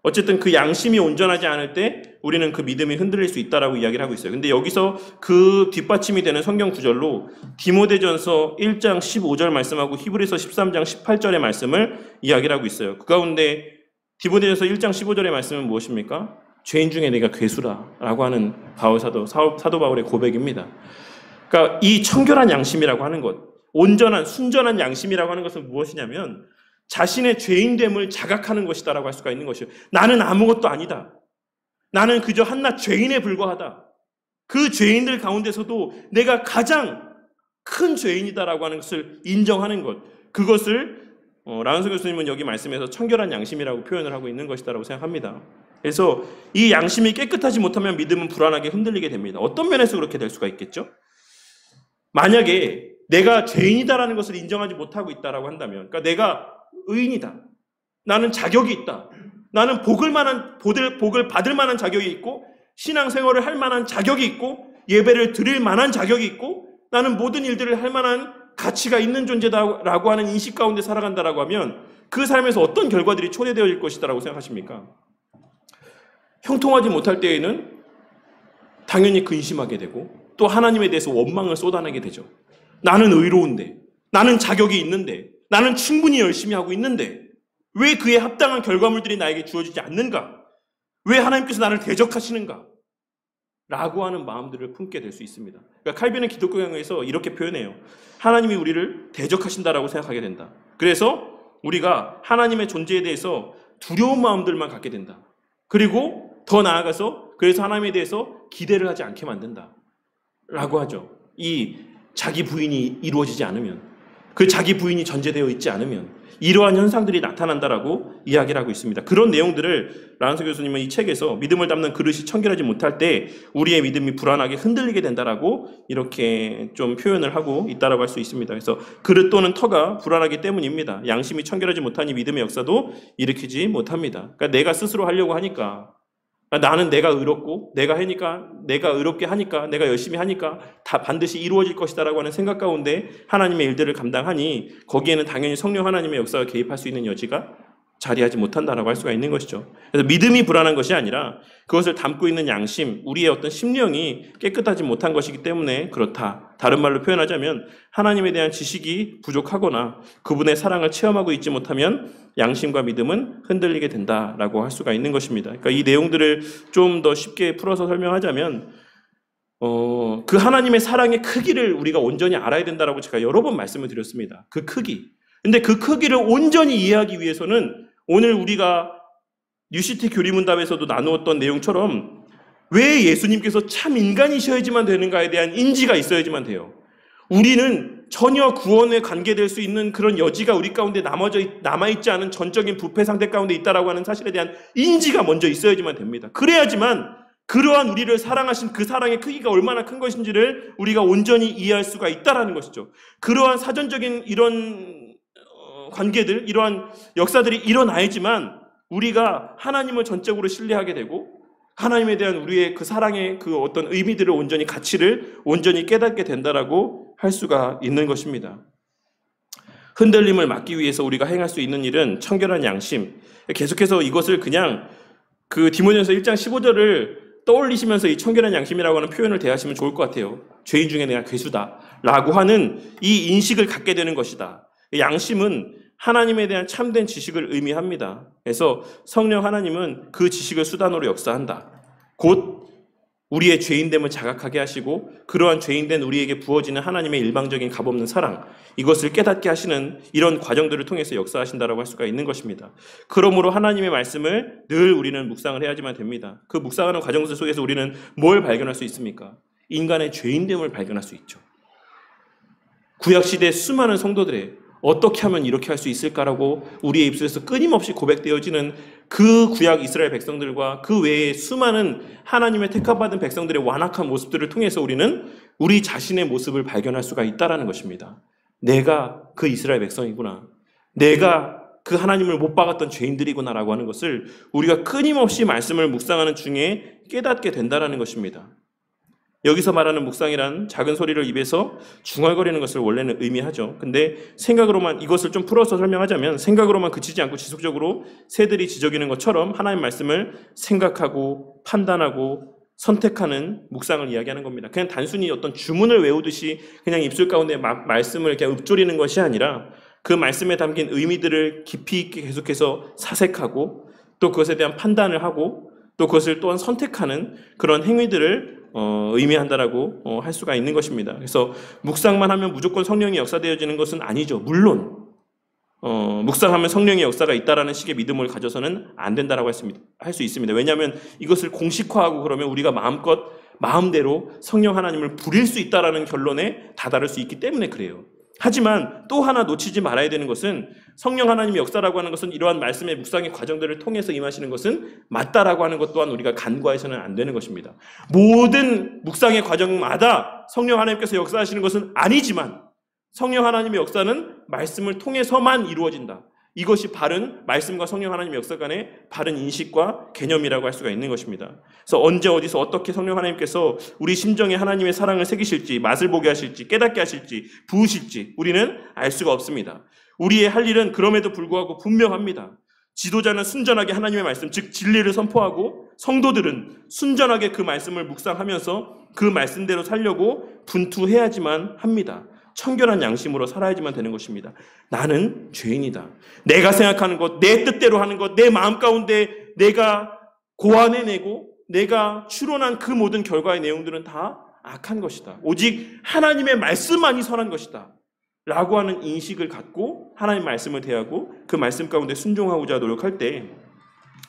S1: 어쨌든 그 양심이 온전하지 않을 때 우리는 그 믿음이 흔들릴 수 있다라고 이야기를 하고 있어요. 근데 여기서 그 뒷받침이 되는 성경 구절로 디모데전서 1장 15절 말씀하고 히브리서 13장 18절의 말씀을 이야기를 하고 있어요. 그 가운데 디모데전서 1장 15절의 말씀은 무엇입니까? 죄인 중에 내가 괴수라라고 하는 사도 바울의 고백입니다. 그러니까 이 청결한 양심이라고 하는 것, 온전한 순전한 양심이라고 하는 것은 무엇이냐면 자신의 죄인됨을 자각하는 것이다라고 할 수가 있는 것이에요. 나는 아무것도 아니다. 나는 그저 한낱 죄인에 불과하다. 그 죄인들 가운데서도 내가 가장 큰 죄인이다라고 하는 것을 인정하는 것, 그것을 라은서 교수님은 여기 말씀에서 청결한 양심이라고 표현을 하고 있는 것이다라고 생각합니다. 그래서 이 양심이 깨끗하지 못하면 믿음은 불안하게 흔들리게 됩니다. 어떤 면에서 그렇게 될 수가 있겠죠? 만약에 내가 죄인이다라는 것을 인정하지 못하고 있다라고 한다면, 그러니까 내가 의인이다, 나는 자격이 있다, 나는 복을 받을 만한 자격이 있고 신앙생활을 할 만한 자격이 있고 예배를 드릴 만한 자격이 있고 나는 모든 일들을 할 만한 가치가 있는 존재다라고 하는 인식 가운데 살아간다라고 하면 그 삶에서 어떤 결과들이 초래되어질 것이다라고 생각하십니까? 형통하지 못할 때에는 당연히 근심하게 되고 또 하나님에 대해서 원망을 쏟아내게 되죠. 나는 의로운데, 나는 자격이 있는데, 나는 충분히 열심히 하고 있는데 왜 그에 합당한 결과물들이 나에게 주어지지 않는가? 왜 하나님께서 나를 대적하시는가? 라고 하는 마음들을 품게 될 수 있습니다. 그러니까 칼빈은 기독교 경영에서 이렇게 표현해요. 하나님이 우리를 대적하신다라고 생각하게 된다. 그래서 우리가 하나님의 존재에 대해서 두려운 마음들만 갖게 된다. 그리고 더 나아가서 그래서 하나님에 대해서 기대를 하지 않게 만든다 라고 하죠. 이 자기 부인이 이루어지지 않으면, 그 자기 부인이 전제되어 있지 않으면 이러한 현상들이 나타난다라고 이야기를 하고 있습니다. 그런 내용들을 라은서 교수님은 이 책에서 믿음을 담는 그릇이 청결하지 못할 때 우리의 믿음이 불안하게 흔들리게 된다라고 이렇게 좀 표현을 하고 있다라고 할 수 있습니다. 그래서 그릇 또는 터가 불안하기 때문입니다. 양심이 청결하지 못하니 믿음의 역사도 일으키지 못합니다. 그러니까 내가 스스로 하려고 하니까, 나는 내가 의롭고 내가 하니까, 내가 의롭게 하니까, 내가 열심히 하니까 다 반드시 이루어질 것이다라고 하는 생각 가운데 하나님의 일들을 감당하니 거기에는 당연히 성령 하나님의 역사가 개입할 수 있는 여지가 자리하지 못한다라고 할 수가 있는 것이죠. 그래서 믿음이 불안한 것이 아니라 그것을 담고 있는 양심, 우리의 어떤 심령이 깨끗하지 못한 것이기 때문에 그렇다. 다른 말로 표현하자면 하나님에 대한 지식이 부족하거나 그분의 사랑을 체험하고 있지 못하면 양심과 믿음은 흔들리게 된다라고 할 수가 있는 것입니다. 그러니까 이 내용들을 좀 더 쉽게 풀어서 설명하자면 그 하나님의 사랑의 크기를 우리가 온전히 알아야 된다라고 제가 여러 번 말씀을 드렸습니다. 그 크기. 근데 그 크기를 온전히 이해하기 위해서는 오늘 우리가 뉴시티 교리문답에서도 나누었던 내용처럼 왜 예수님께서 참 인간이셔야지만 되는가에 대한 인지가 있어야지만 돼요. 우리는 전혀 구원에 관계될 수 있는 그런 여지가 우리 가운데 남아있지 않은 전적인 부패 상태 가운데 있다라고 하는 사실에 대한 인지가 먼저 있어야지만 됩니다. 그래야지만 그러한 우리를 사랑하신 그 사랑의 크기가 얼마나 큰 것인지를 우리가 온전히 이해할 수가 있다라는 것이죠. 그러한 사전적인 이런 관계들, 이러한 역사들이 일어나야지만 우리가 하나님을 전적으로 신뢰하게 되고 하나님에 대한 우리의 그 사랑의 그 어떤 의미들을 온전히, 가치를 온전히 깨닫게 된다라고 할 수가 있는 것입니다. 흔들림을 막기 위해서 우리가 행할 수 있는 일은 청결한 양심. 계속해서 이것을 그냥 그 디모데전서 1장 15절을 떠올리시면서 이 청결한 양심이라고 하는 표현을 대하시면 좋을 것 같아요. 죄인 중에 내가 괴수다라고 하는 이 인식을 갖게 되는 것이다. 양심은 하나님에 대한 참된 지식을 의미합니다. 그래서 성령 하나님은 그 지식을 수단으로 역사한다. 곧 우리의 죄인됨을 자각하게 하시고 그러한 죄인된 우리에게 부어지는 하나님의 일방적인 값없는 사랑, 이것을 깨닫게 하시는 이런 과정들을 통해서 역사하신다라고 할 수가 있는 것입니다. 그러므로 하나님의 말씀을 늘 우리는 묵상을 해야지만 됩니다. 그 묵상하는 과정 속에서 우리는 뭘 발견할 수 있습니까? 인간의 죄인됨을 발견할 수 있죠. 구약시대 수많은 성도들의 어떻게 하면 이렇게 할 수 있을까라고 우리의 입술에서 끊임없이 고백되어지는 그 구약 이스라엘 백성들과 그 외에 수많은 하나님의 택함받은 백성들의 완악한 모습들을 통해서 우리는 우리 자신의 모습을 발견할 수가 있다는 것입니다. 내가 그 이스라엘 백성이구나. 내가 그 하나님을 못 박았던 죄인들이구나라고 하는 것을 우리가 끊임없이 말씀을 묵상하는 중에 깨닫게 된다는 것입니다. 여기서 말하는 묵상이란 작은 소리를 입에서 중얼거리는 것을 원래는 의미하죠. 근데 생각으로만, 이것을 좀 풀어서 설명하자면 생각으로만 그치지 않고 지속적으로 새들이 지저귀는 것처럼 하나님의 말씀을 생각하고 판단하고 선택하는 묵상을 이야기하는 겁니다. 그냥 단순히 어떤 주문을 외우듯이 그냥 입술 가운데 말씀을 이렇게 읊조리는 것이 아니라 그 말씀에 담긴 의미들을 깊이 있게 계속해서 사색하고 또 그것에 대한 판단을 하고 또 그것을 또한 선택하는 그런 행위들을 의미한다라고 할 수가 있는 것입니다. 그래서 묵상만 하면 무조건 성령이 역사되어지는 것은 아니죠. 물론 묵상하면 성령의 역사가 있다라는 식의 믿음을 가져서는 안 된다라고 할 수 있습니다. 왜냐하면 이것을 공식화하고 그러면 우리가 마음대로 성령 하나님을 부릴 수 있다라는 결론에 다다를 수 있기 때문에 그래요. 하지만 또 하나 놓치지 말아야 되는 것은 성령 하나님의 역사라고 하는 것은 이러한 말씀의 묵상의 과정들을 통해서 임하시는 것은 맞다라고 하는 것 또한 우리가 간과해서는 안 되는 것입니다. 모든 묵상의 과정마다 성령 하나님께서 역사하시는 것은 아니지만 성령 하나님의 역사는 말씀을 통해서만 이루어진다. 이것이 바른 말씀과 성령 하나님의 역사 간의 바른 인식과 개념이라고 할 수가 있는 것입니다. 그래서 언제 어디서 어떻게 성령 하나님께서 우리 심정에 하나님의 사랑을 새기실지, 맛을 보게 하실지, 깨닫게 하실지, 부으실지 우리는 알 수가 없습니다. 우리의 할 일은 그럼에도 불구하고 분명합니다. 지도자는 순전하게 하나님의 말씀, 즉 진리를 선포하고 성도들은 순전하게 그 말씀을 묵상하면서 그 말씀대로 살려고 분투해야지만 합니다. 청결한 양심으로 살아야지만 되는 것입니다. 나는 죄인이다. 내가 생각하는 것, 내 뜻대로 하는 것, 내 마음 가운데 내가 고안해내고 내가 추론한 그 모든 결과의 내용들은 다 악한 것이다. 오직 하나님의 말씀만이 선한 것이다. 라고 하는 인식을 갖고 하나님의 말씀을 대하고 그 말씀 가운데 순종하고자 노력할 때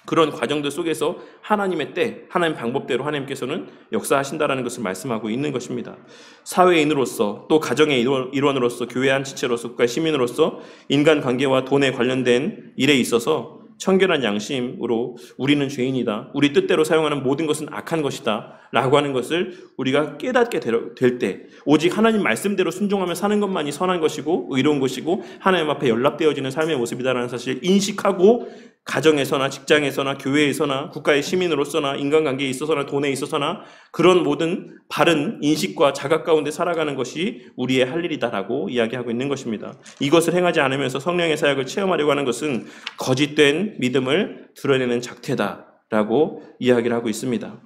S1: 그런 과정들 속에서 하나님의 때, 하나님의 방법대로 하나님께서는 역사하신다라는 것을 말씀하고 있는 것입니다. 사회인으로서 또 가정의 일원으로서 교회 한 지체로서 국가 시민으로서 인간관계와 돈에 관련된 일에 있어서 청결한 양심으로 우리는 죄인이다. 우리 뜻대로 사용하는 모든 것은 악한 것이다. 라고 하는 것을 우리가 깨닫게 될 때 오직 하나님 말씀대로 순종하며 사는 것만이 선한 것이고 의로운 것이고 하나님 앞에 연락되어지는 삶의 모습이다라는 사실을 인식하고 가정에서나 직장에서나 교회에서나 국가의 시민으로서나 인간관계에 있어서나 돈에 있어서나 그런 모든 바른 인식과 자각 가운데 살아가는 것이 우리의 할 일이다라고 이야기하고 있는 것입니다. 이것을 행하지 않으면서 성령의 사역을 체험하려고 하는 것은 거짓된 믿음을 드러내는 작태다라고 이야기를 하고 있습니다.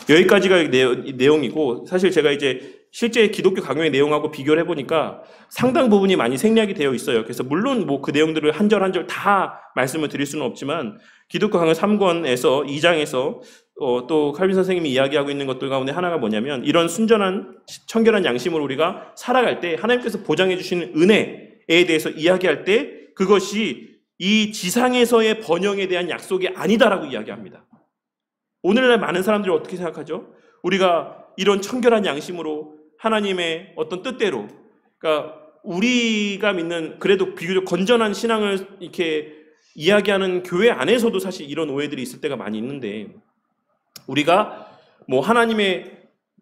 S1: 여기까지가 내용이고 사실 제가 이제 실제 기독교 강요의 내용하고 비교를 해보니까 상당 부분이 많이 생략이 되어 있어요. 그래서 물론 뭐 그 내용들을 한 절 한 절 다 말씀을 드릴 수는 없지만 기독교 강요 3권에서 2장에서 또 칼빈 선생님이 이야기하고 있는 것들 가운데 하나가 뭐냐면 이런 순전한 청결한 양심으로 우리가 살아갈 때 하나님께서 보장해 주시는 은혜에 대해서 이야기할 때 그것이 이 지상에서의 번영에 대한 약속이 아니다라고 이야기합니다. 오늘날 많은 사람들이 어떻게 생각하죠? 우리가 이런 청결한 양심으로 하나님의 어떤 뜻대로, 그러니까 우리가 믿는 그래도 비교적 건전한 신앙을 이렇게 이야기하는 교회 안에서도 사실 이런 오해들이 있을 때가 많이 있는데 우리가 뭐 하나님의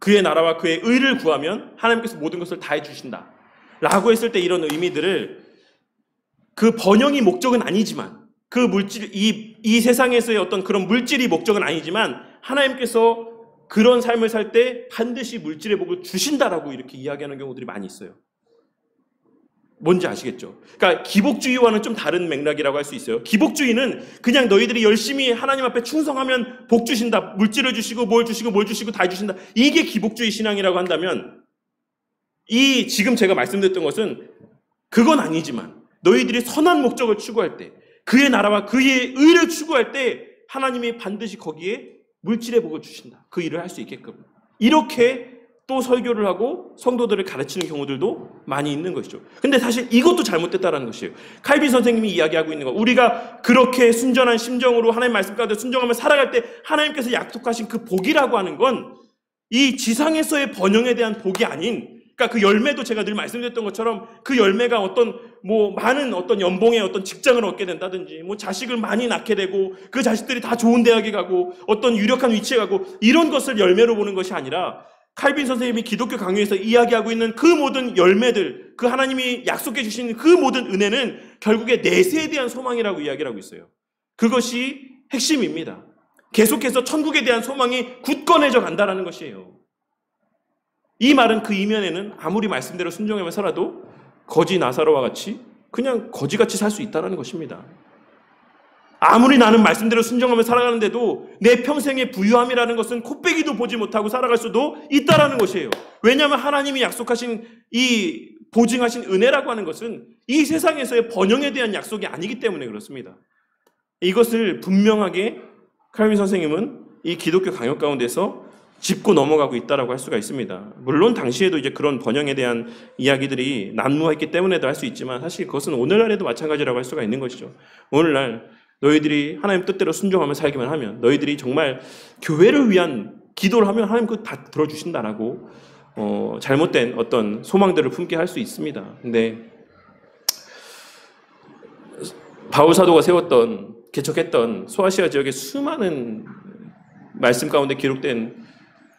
S1: 그의 나라와 그의 의를 구하면 하나님께서 모든 것을 다 해주신다 라고 했을 때 이런 의미들을 그 번영이 목적은 아니지만 그 물질, 이 세상에서의 어떤 그런 물질이 목적은 아니지만 하나님께서 그런 삶을 살 때 반드시 물질의 복을 주신다라고 이렇게 이야기하는 경우들이 많이 있어요. 뭔지 아시겠죠? 그러니까 기복주의와는 좀 다른 맥락이라고 할 수 있어요. 기복주의는 그냥 너희들이 열심히 하나님 앞에 충성하면 복 주신다. 물질을 주시고 뭘 주시고 뭘 주시고 다 주신다. 이게 기복주의 신앙이라고 한다면 이 지금 제가 말씀드렸던 것은 그건 아니지만 너희들이 선한 목적을 추구할 때 그의 나라와 그의 의를 추구할 때 하나님이 반드시 거기에 물질의 복을 주신다. 그 일을 할 수 있게끔. 이렇게 또 설교를 하고 성도들을 가르치는 경우들도 많이 있는 것이죠. 근데 사실 이것도 잘못됐다는 것이에요. 칼빈 선생님이 이야기하고 있는 거. 우리가 그렇게 순전한 심정으로 하나님 말씀 가운데 순종하며 살아갈 때 하나님께서 약속하신 그 복이라고 하는 건 이 지상에서의 번영에 대한 복이 아닌, 그러니까 그 열매도 제가 늘 말씀드렸던 것처럼 그 열매가 어떤 뭐 많은 어떤 연봉의 어떤 직장을 얻게 된다든지 뭐 자식을 많이 낳게 되고 그 자식들이 다 좋은 대학에 가고 어떤 유력한 위치에 가고 이런 것을 열매로 보는 것이 아니라 칼빈 선생님이 기독교 강요에서 이야기하고 있는 그 모든 열매들, 그 하나님이 약속해 주신 그 모든 은혜는 결국에 내세에 대한 소망이라고 이야기를 하고 있어요. 그것이 핵심입니다. 계속해서 천국에 대한 소망이 굳건해져 간다는 것이에요. 이 말은 그 이면에는 아무리 말씀대로 순종하며 살아도 거지 나사로와 같이 그냥 거지같이 살 수 있다는 것입니다. 아무리 나는 말씀대로 순종하며 살아가는데도 내 평생의 부유함이라는 것은 코빼기도 보지 못하고 살아갈 수도 있다는 것이에요. 왜냐하면 하나님이 약속하신 이 보증하신 은혜라고 하는 것은 이 세상에서의 번영에 대한 약속이 아니기 때문에 그렇습니다. 이것을 분명하게 칼빈 선생님은 이 기독교 강요 가운데서 짚고 넘어가고 있다라고 할 수가 있습니다. 물론 당시에도 이제 그런 번영에 대한 이야기들이 난무했기 때문에도 할 수 있지만 사실 그것은 오늘날에도 마찬가지라고 할 수가 있는 것이죠. 오늘날 너희들이 하나님 뜻대로 순종하며 살기만 하면 너희들이 정말 교회를 위한 기도를 하면 하나님 그거 다 들어주신다라고 잘못된 어떤 소망들을 품게 할 수 있습니다. 근데 바울 사도가 개척했던 소아시아 지역의 수많은 말씀 가운데 기록된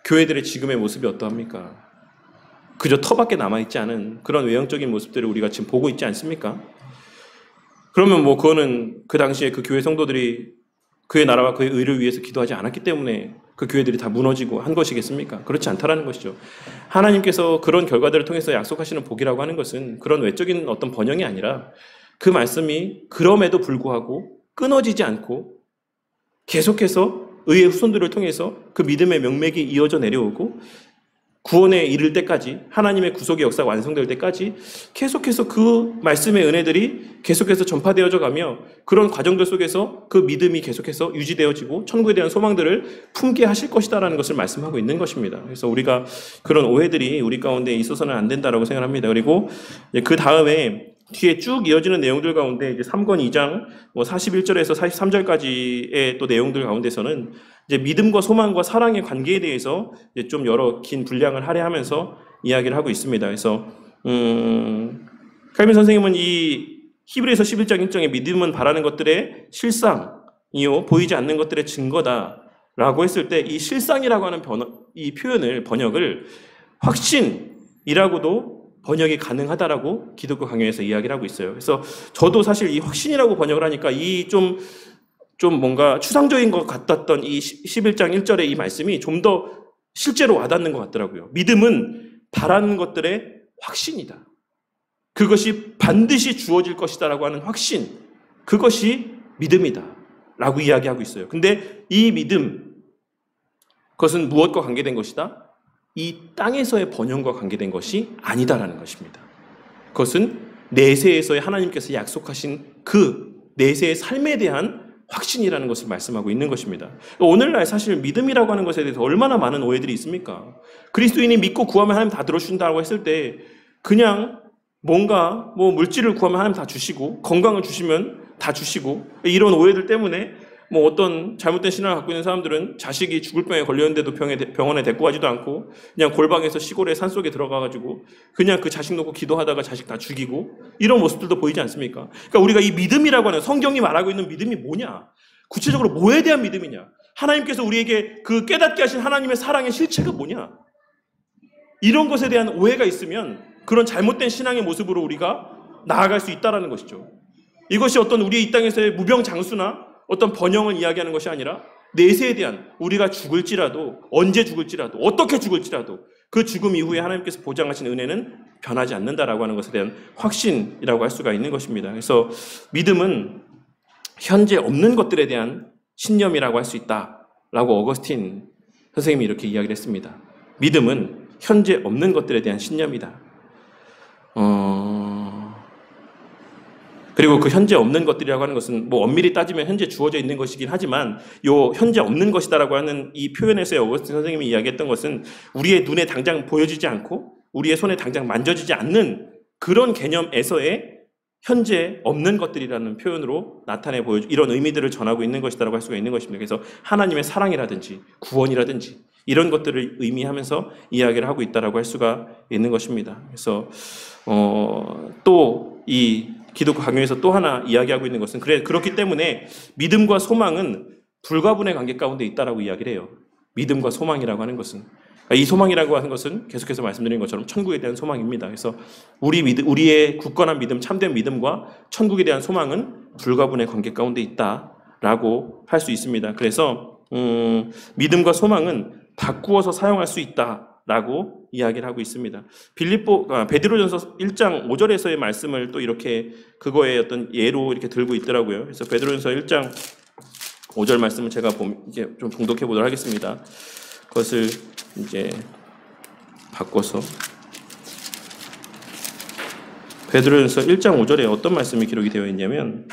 S1: 교회들의 지금의 모습이 어떠합니까? 그저 터밖에 남아있지 않은 그런 외형적인 모습들을 우리가 지금 보고 있지 않습니까? 그러면 뭐 그거는 그 당시에 그 교회 성도들이 그의 나라와 그의 의를 위해서 기도하지 않았기 때문에 그 교회들이 다 무너지고 한 것이겠습니까? 그렇지 않다라는 것이죠. 하나님께서 그런 결과들을 통해서 약속하시는 복이라고 하는 것은 그런 외적인 어떤 번영이 아니라 그 말씀이 그럼에도 불구하고 끊어지지 않고 계속해서 의의 후손들을 통해서 그 믿음의 명맥이 이어져 내려오고 구원에 이를 때까지 하나님의 구속의 역사가 완성될 때까지 계속해서 그 말씀의 은혜들이 계속해서 전파되어져 가며 그런 과정들 속에서 그 믿음이 계속해서 유지되어지고 천국에 대한 소망들을 품게 하실 것이다라는 것을 말씀하고 있는 것입니다. 그래서 우리가 그런 오해들이 우리 가운데 있어서는 안 된다라고 생각합니다. 그리고 그 다음에 뒤에 쭉 이어지는 내용들 가운데 이제 3권 2장 41절에서 43절까지의 또 내용들 가운데서는 이제 믿음과 소망과 사랑의 관계에 대해서 이제 좀 여러 긴 분량을 할애하면서 이야기를 하고 있습니다. 그래서 칼빈 선생님은 이 히브리서 11장 1장에 믿음은 바라는 것들의 실상이요 보이지 않는 것들의 증거다라고 했을 때 이 실상이라고 하는 이 표현을 번역을 확신이라고도 번역이 가능하다라고 기독교 강요에서 이야기를 하고 있어요. 그래서 저도 사실 이 확신이라고 번역을 하니까 이 좀 뭔가 추상적인 것 같았던 이 11장 1절의 이 말씀이 좀 더 실제로 와닿는 것 같더라고요. 믿음은 바라는 것들의 확신이다. 그것이 반드시 주어질 것이다라고 하는 확신, 그것이 믿음이다 라고 이야기하고 있어요. 근데 이 믿음, 그것은 무엇과 관계된 것이다? 이 땅에서의 번영과 관계된 것이 아니다라는 것입니다. 그것은 내세에서의 하나님께서 약속하신 그 내세의 삶에 대한 확신이라는 것을 말씀하고 있는 것입니다. 오늘날 사실 믿음이라고 하는 것에 대해서 얼마나 많은 오해들이 있습니까? 그리스도인이 믿고 구하면 하나님 다 들어주신다고 했을 때 그냥 뭔가 뭐 물질을 구하면 하나님 다 주시고 건강을 주시면 다 주시고 이런 오해들 때문에 뭐 어떤 잘못된 신앙을 갖고 있는 사람들은 자식이 죽을 병에 걸렸는데도 병원에 데리고 가지도 않고 그냥 골방에서 시골의 산속에 들어가가지고 그냥 그 자식 놓고 기도하다가 자식 다 죽이고 이런 모습들도 보이지 않습니까? 그러니까 우리가 이 믿음이라고 하는 성경이 말하고 있는 믿음이 뭐냐? 구체적으로 뭐에 대한 믿음이냐? 하나님께서 우리에게 그 깨닫게 하신 하나님의 사랑의 실체가 뭐냐? 이런 것에 대한 오해가 있으면 그런 잘못된 신앙의 모습으로 우리가 나아갈 수 있다는 것이죠. 이것이 어떤 우리의 이 땅에서의 무병장수나 어떤 번영을 이야기하는 것이 아니라 내세에 대한 우리가 죽을지라도 언제 죽을지라도 어떻게 죽을지라도 그 죽음 이후에 하나님께서 보장하신 은혜는 변하지 않는다라고 하는 것에 대한 확신이라고 할 수가 있는 것입니다. 그래서 믿음은 현재 없는 것들에 대한 신념이라고 할 수 있다라고 어거스틴 선생님이 이렇게 이야기를 했습니다. 믿음은 현재 없는 것들에 대한 신념이다. 그리고 그 현재 없는 것들이라고 하는 것은 뭐 엄밀히 따지면 현재 주어져 있는 것이긴 하지만 요 현재 없는 것이다라고 하는 이 표현에서의 어거스틴 선생님이 이야기했던 것은 우리의 눈에 당장 보여지지 않고 우리의 손에 당장 만져지지 않는 그런 개념에서의 현재 없는 것들이라는 표현으로 나타내 보여주 이런 의미들을 전하고 있는 것이다라고 할 수가 있는 것입니다. 그래서 하나님의 사랑이라든지 구원이라든지 이런 것들을 의미하면서 이야기를 하고 있다라고 할 수가 있는 것입니다. 그래서 또 이 기독교 강요에서 또 하나 이야기하고 있는 것은 그렇기 때문에 믿음과 소망은 불가분의 관계 가운데 있다라고 이야기를 해요. 믿음과 소망이라고 하는 것은, 이 소망이라고 하는 것은 계속해서 말씀드린 것처럼 천국에 대한 소망입니다. 그래서 우리의 굳건한 믿음, 참된 믿음과 천국에 대한 소망은 불가분의 관계 가운데 있다라고 할 수 있습니다. 그래서 믿음과 소망은 바꾸어서 사용할 수 있다라고 이야기를 하고 있습니다. 베드로전서 1장 5절에서의 말씀을 또 이렇게 그거의 어떤 예로 이렇게 들고 있더라고요. 그래서 베드로전서 1장 5절 말씀을 제가 이제 좀 봉독해 보도록 하겠습니다. 그것을 이제 바꿔서 베드로전서 1장 5절에 어떤 말씀이 기록이 되어 있냐면,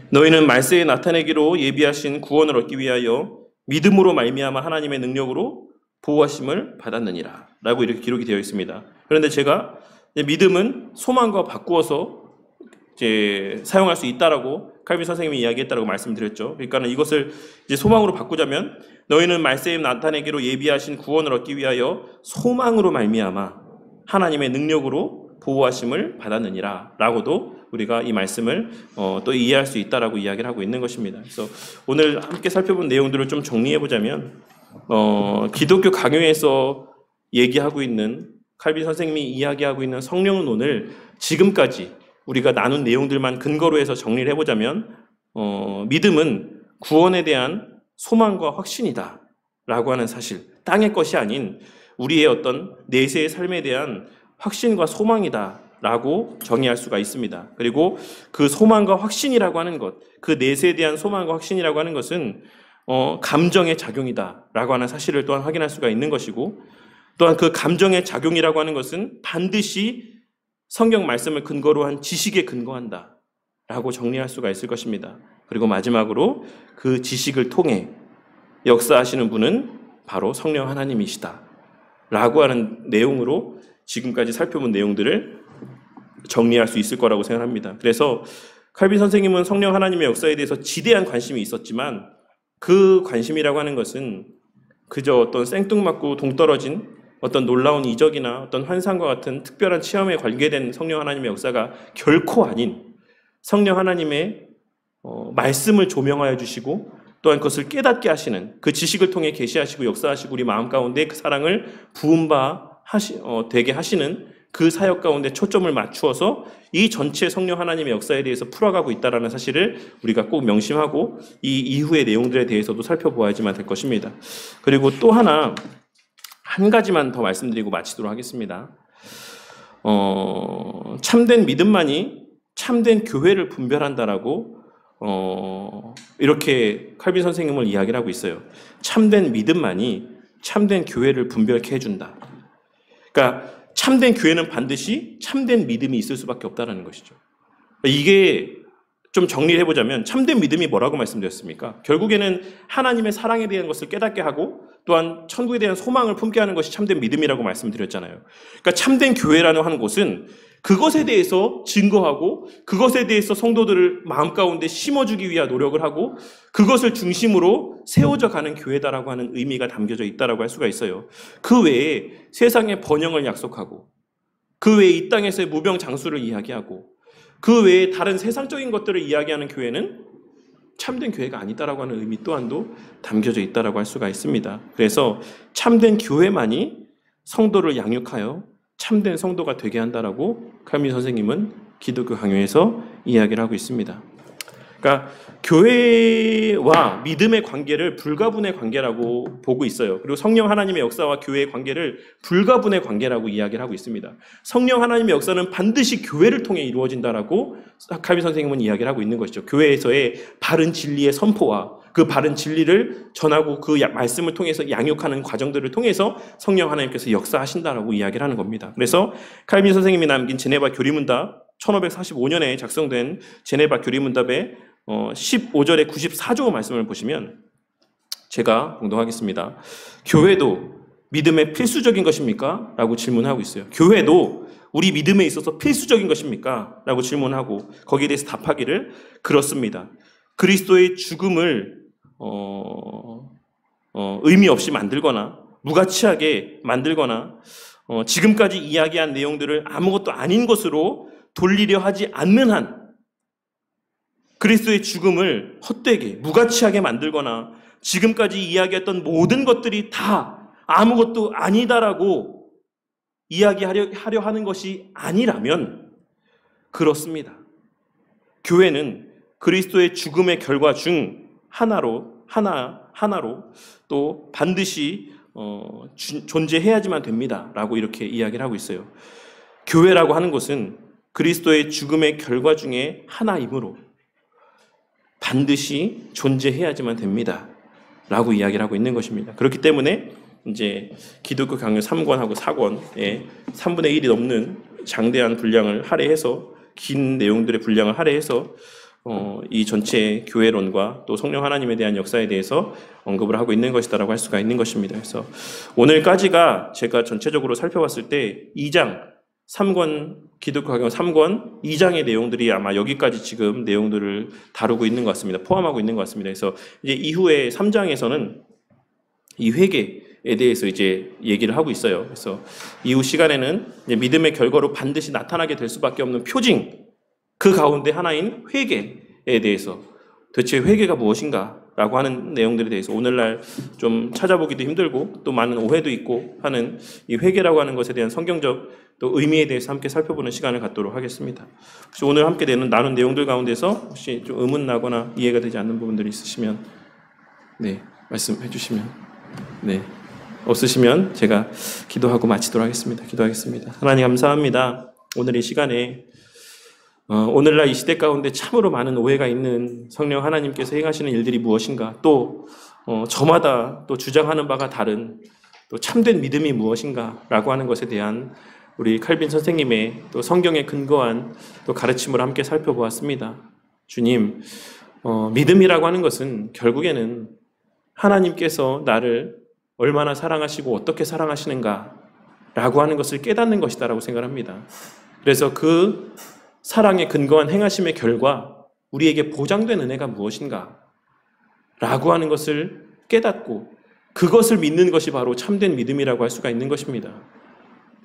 S1: 너희는 말세에 나타내기로 예비하신 구원을 얻기 위하여 믿음으로 말미암아 하나님의 능력으로 보호하심을 받았느니라 라고 이렇게 기록이 되어 있습니다. 그런데 제가 믿음은 소망과 바꾸어서 이제 사용할 수 있다라고 칼빈 선생님이 이야기했다라고 말씀드렸죠. 그러니까 이것을 이제 소망으로 바꾸자면, 너희는 말세에 나타내기로 예비하신 구원을 얻기 위하여 소망으로 말미암아 하나님의 능력으로 보호하심을 받았느니라 라고도 우리가 이 말씀을 또 이해할 수 있다라고 이야기를 하고 있는 것입니다. 그래서 오늘 함께 살펴본 내용들을 좀 정리해 보자면, 기독교 강요에서 얘기하고 있는, 칼빈 선생님이 이야기하고 있는 성령론을 지금까지 우리가 나눈 내용들만 근거로 해서 정리를 해보자면, 믿음은 구원에 대한 소망과 확신이다 라고 하는 사실, 땅의 것이 아닌 우리의 어떤 내세의 삶에 대한 확신과 소망이다 라고 정의할 수가 있습니다. 그리고 그 소망과 확신이라고 하는 것, 그 내세에 대한 소망과 확신이라고 하는 것은 감정의 작용이다 라고 하는 사실을 또한 확인할 수가 있는 것이고, 또한 그 감정의 작용이라고 하는 것은 반드시 성경 말씀을 근거로 한 지식에 근거한다 라고 정리할 수가 있을 것입니다. 그리고 마지막으로 그 지식을 통해 역사하시는 분은 바로 성령 하나님이시다 라고 하는 내용으로 지금까지 살펴본 내용들을 정리할 수 있을 거라고 생각합니다. 그래서 칼빈 선생님은 성령 하나님의 역사에 대해서 지대한 관심이 있었지만, 그 관심이라고 하는 것은 그저 어떤 생뚱맞고 동떨어진 어떤 놀라운 이적이나 어떤 환상과 같은 특별한 체험에 관계된 성령 하나님의 역사가 결코 아닌, 성령 하나님의 말씀을 조명하여 주시고 또한 그것을 깨닫게 하시는, 그 지식을 통해 계시하시고 역사하시고 우리 마음 가운데 그 사랑을 되게 하시는 그 사역 가운데 초점을 맞추어서 이 전체 성령 하나님의 역사에 대해서 풀어가고 있다는 사실을 우리가 꼭 명심하고 이 이후의 내용들에 대해서도 살펴보아야지만 될 것입니다. 그리고 또 한 가지만 더 말씀드리고 마치도록 하겠습니다. 참된 믿음만이 참된 교회를 분별한다라고 이렇게 칼빈 선생님을 이야기를 하고 있어요. 참된 믿음만이 참된 교회를 분별케 해준다. 그러니까 참된 교회는 반드시 참된 믿음이 있을 수밖에 없다는 것이죠. 이게 좀 정리를 해보자면, 참된 믿음이 뭐라고 말씀드렸습니까? 결국에는 하나님의 사랑에 대한 것을 깨닫게 하고 또한 천국에 대한 소망을 품게 하는 것이 참된 믿음이라고 말씀드렸잖아요. 그러니까 참된 교회라는 하는 곳은 그것에 대해서 증거하고 그것에 대해서 성도들을 마음 가운데 심어주기 위한 노력을 하고 그것을 중심으로 세워져 가는 교회다라고 하는 의미가 담겨져 있다라고 할 수가 있어요. 그 외에 세상의 번영을 약속하고, 그 외에 이 땅에서의 무병장수를 이야기하고, 그 외에 다른 세상적인 것들을 이야기하는 교회는 참된 교회가 아니다라고 하는 의미 또한도 담겨져 있다라고 할 수가 있습니다. 그래서 참된 교회만이 성도를 양육하여 참된 성도가 되게 한다라고 칼빈 선생님은 기독교 강요에서 이야기를 하고 있습니다. 그러니까 교회와 믿음의 관계를 불가분의 관계라고 보고 있어요. 그리고 성령 하나님의 역사와 교회의 관계를 불가분의 관계라고 이야기를 하고 있습니다. 성령 하나님의 역사는 반드시 교회를 통해 이루어진다라고 칼빈 선생님은 이야기를 하고 있는 것이죠. 교회에서의 바른 진리의 선포와 그 바른 진리를 전하고 그 말씀을 통해서 양육하는 과정들을 통해서 성령 하나님께서 역사하신다라고 이야기를 하는 겁니다. 그래서 칼빈 선생님이 남긴 제네바 교리문답, 1545년에 작성된 제네바 교리문답의 15절에 94조 말씀을 보시면, 제가 봉독하겠습니다. 교회도 믿음의 필수적인 것입니까? 라고 질문하고 있어요. 교회도 우리 믿음에 있어서 필수적인 것입니까? 라고 질문하고 거기에 대해서 답하기를, 그렇습니다. 그리스도의 죽음을 의미 없이 만들거나 무가치하게 만들거나 지금까지 이야기한 내용들을 아무것도 아닌 것으로 돌리려 하지 않는 한 그리스도의 죽음을 헛되게 무가치하게 만들거나 지금까지 이야기했던 모든 것들이 다 아무것도 아니다라고 이야기하려 하는 것이 아니라면 그렇습니다. 교회는 그리스도의 죽음의 결과 중 하나로 또 반드시 존재해야지만 됩니다라고 이렇게 이야기를 하고 있어요. 교회라고 하는 것은 그리스도의 죽음의 결과 중에 하나이므로 반드시 존재해야지만 됩니다라고 이야기를 하고 있는 것입니다. 그렇기 때문에 이제 기독교 강요 3권하고 4권에 3분의 1이 넘는 장대한 분량을 할애해서 긴 내용들의 분량을 할애해서 이 전체 교회론과 또 성령 하나님에 대한 역사에 대해서 언급을 하고 있는 것이다라고 할 수가 있는 것입니다. 그래서 오늘까지가 제가 전체적으로 살펴봤을 때 2장 3권 기독교 강요 3권 2장의 내용들이 아마 여기까지 지금 내용들을 다루고 있는 것 같습니다. 포함하고 있는 것 같습니다. 그래서 이제 이후에 3장에서는 이 회개에 대해서 이제 얘기를 하고 있어요. 그래서 이후 시간에는 이제 믿음의 결과로 반드시 나타나게 될 수밖에 없는 표징, 그 가운데 하나인 회개에 대해서 도대체 회개가 무엇인가 라고 하는 내용들에 대해서 오늘날 좀 찾아보기도 힘들고 또 많은 오해도 있고 하는 이 회개라고 하는 것에 대한 성경적 또 의미에 대해서 함께 살펴보는 시간을 갖도록 하겠습니다. 혹시 오늘 함께 나눈 내용들 가운데서 혹시 좀 의문 나거나 이해가 되지 않는 부분들이 있으시면 말씀해 주시면 없으시면 제가 기도하고 마치도록 하겠습니다. 기도하겠습니다. 하나님 감사합니다. 오늘 이 시간에 오늘날 이 시대 가운데 참으로 많은 오해가 있는 성령 하나님께서 행하시는 일들이 무엇인가, 또 저마다 또 주장하는 바가 다른 또 참된 믿음이 무엇인가라고 하는 것에 대한 우리 칼빈 선생님의 또 성경에 근거한 또 가르침을 함께 살펴보았습니다. 주님, 믿음이라고 하는 것은 결국에는 하나님께서 나를 얼마나 사랑하시고 어떻게 사랑하시는가라고 하는 것을 깨닫는 것이다라고 생각합니다. 그래서 그 사랑에 근거한 행하심의 결과 우리에게 보장된 은혜가 무엇인가 라고 하는 것을 깨닫고 그것을 믿는 것이 바로 참된 믿음이라고 할 수가 있는 것입니다.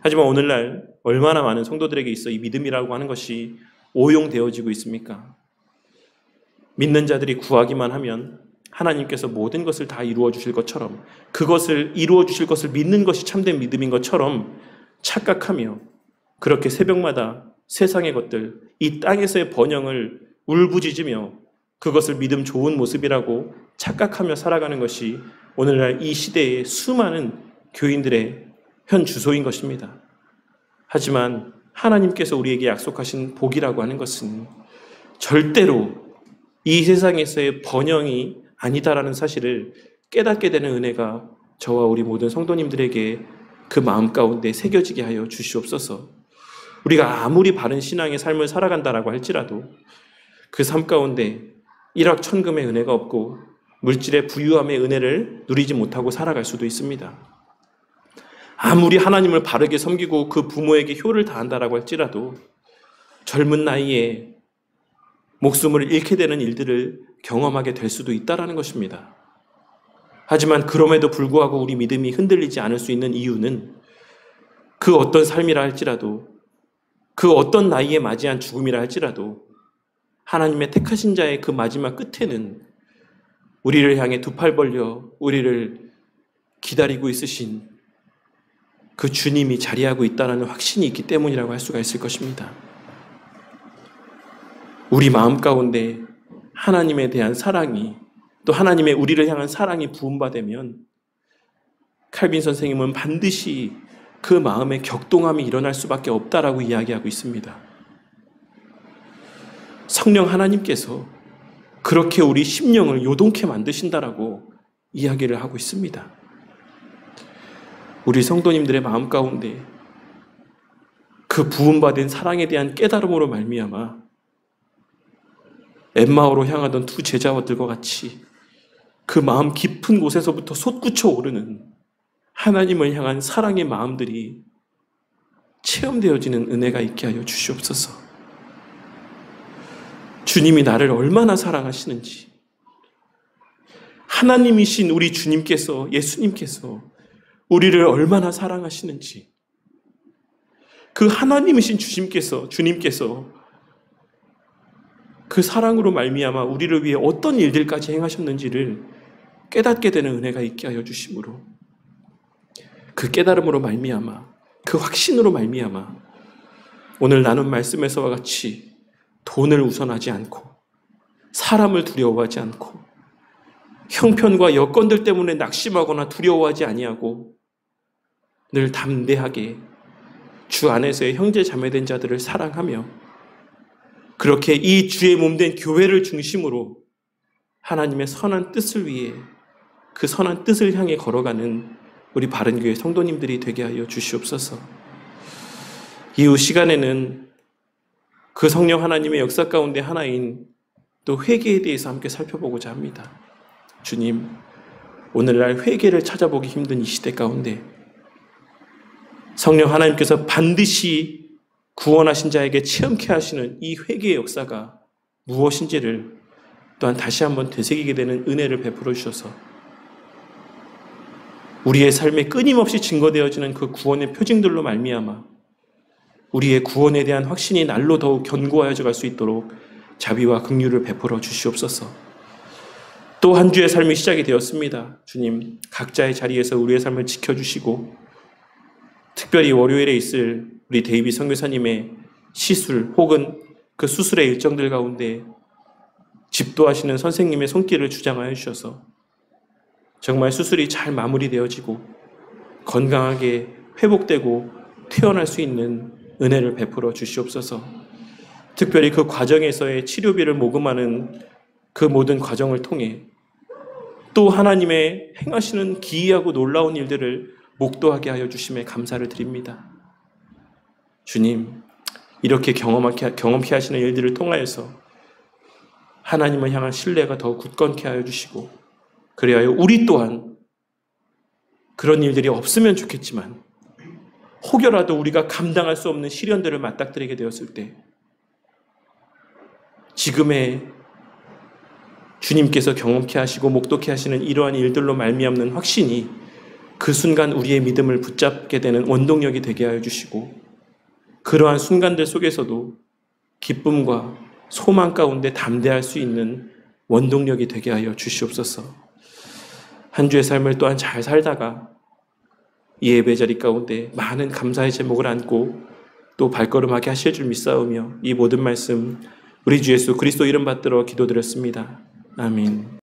S1: 하지만 오늘날 얼마나 많은 성도들에게 있어 이 믿음이라고 하는 것이 오용되어지고 있습니까? 믿는 자들이 구하기만 하면 하나님께서 모든 것을 다 이루어 주실 것처럼, 그것을 이루어 주실 것을 믿는 것이 참된 믿음인 것처럼 착각하며 그렇게 새벽마다 세상의 것들, 이 땅에서의 번영을 울부짖으며 그것을 믿음 좋은 모습이라고 착각하며 살아가는 것이 오늘날 이 시대의 수많은 교인들의 현 주소인 것입니다. 하지만 하나님께서 우리에게 약속하신 복이라고 하는 것은 절대로 이 세상에서의 번영이 아니다라는 사실을 깨닫게 되는 은혜가 저와 우리 모든 성도님들에게 그 마음 가운데 새겨지게 하여 주시옵소서. 우리가 아무리 바른 신앙의 삶을 살아간다라고 할지라도 그 삶 가운데 일확천금의 은혜가 없고 물질의 부유함의 은혜를 누리지 못하고 살아갈 수도 있습니다. 아무리 하나님을 바르게 섬기고 그 부모에게 효를 다한다라고 할지라도 젊은 나이에 목숨을 잃게 되는 일들을 경험하게 될 수도 있다라는 것입니다. 하지만 그럼에도 불구하고 우리 믿음이 흔들리지 않을 수 있는 이유는 그 어떤 삶이라 할지라도 그 어떤 나이에 맞이한 죽음이라 할지라도 하나님의 택하신 자의 그 마지막 끝에는 우리를 향해 두 팔 벌려 우리를 기다리고 있으신 그 주님이 자리하고 있다는 확신이 있기 때문이라고 할 수가 있을 것입니다. 우리 마음 가운데 하나님에 대한 사랑이, 또 하나님의 우리를 향한 사랑이 부음받으면 칼빈 선생님은 반드시 그 마음에 격동함이 일어날 수밖에 없다라고 이야기하고 있습니다. 성령 하나님께서 그렇게 우리 심령을 요동케 만드신다라고 이야기를 하고 있습니다. 우리 성도님들의 마음 가운데 그 부음받은 사랑에 대한 깨달음으로 말미암아 엠마오로 향하던 두 제자들과 같이 그 마음 깊은 곳에서부터 솟구쳐 오르는 하나님을 향한 사랑의 마음들이 체험되어지는 은혜가 있게 하여 주시옵소서. 주님이 나를 얼마나 사랑하시는지, 하나님이신 우리 주님께서, 예수님께서 우리를 얼마나 사랑하시는지, 그 하나님이신 주님께서 그 사랑으로 말미암아 우리를 위해 어떤 일들까지 행하셨는지를 깨닫게 되는 은혜가 있게 하여 주심으로, 그 깨달음으로 말미암아, 그 확신으로 말미암아 오늘 나눈 말씀에서와 같이 돈을 우선하지 않고, 사람을 두려워하지 않고, 형편과 여건들 때문에 낙심하거나 두려워하지 아니하고 늘 담대하게 주 안에서의 형제 자매된 자들을 사랑하며, 그렇게 이 주의 몸된 교회를 중심으로 하나님의 선한 뜻을 위해 그 선한 뜻을 향해 걸어가는 우리 바른교회 성도님들이 되게 하여 주시옵소서. 이후 시간에는 그 성령 하나님의 역사 가운데 하나인 또 회개에 대해서 함께 살펴보고자 합니다. 주님, 오늘날 회개를 찾아보기 힘든 이 시대 가운데 성령 하나님께서 반드시 구원하신 자에게 체험케 하시는 이 회개의 역사가 무엇인지를 또한 다시 한번 되새기게 되는 은혜를 베풀어 주셔서 우리의 삶에 끊임없이 증거되어지는 그 구원의 표징들로 말미암아 우리의 구원에 대한 확신이 날로 더욱 견고하여져 갈 수 있도록 자비와 긍휼을 베풀어 주시옵소서. 또 한 주의 삶이 시작이 되었습니다. 주님, 각자의 자리에서 우리의 삶을 지켜주시고, 특별히 월요일에 있을 우리 데이비 선교사님의 시술 혹은 그 수술의 일정들 가운데 집도하시는 선생님의 손길을 주장하여 주셔서 정말 수술이 잘 마무리되어지고 건강하게 회복되고 퇴원할 수 있는 은혜를 베풀어 주시옵소서. 특별히 그 과정에서의 치료비를 모금하는 그 모든 과정을 통해 또 하나님의 행하시는 기이하고 놀라운 일들을 목도하게 하여 주심에 감사를 드립니다. 주님, 이렇게 경험케 하시는 일들을 통하여서 하나님을 향한 신뢰가 더 굳건케 하여 주시고, 그래야 우리 또한 그런 일들이 없으면 좋겠지만 혹여라도 우리가 감당할 수 없는 시련들을 맞닥뜨리게 되었을 때 지금의 주님께서 경험케 하시고 목도케 하시는 이러한 일들로 말미암는 확신이 그 순간 우리의 믿음을 붙잡게 되는 원동력이 되게 하여 주시고, 그러한 순간들 속에서도 기쁨과 소망 가운데 담대할 수 있는 원동력이 되게 하여 주시옵소서. 한 주의 삶을 또한 잘 살다가 이 예배 자리 가운데 많은 감사의 제목을 안고 또 발걸음하게 하실 줄 믿사오며 이 모든 말씀 우리 주 예수 그리스도 이름 받들어 기도드렸습니다. 아멘.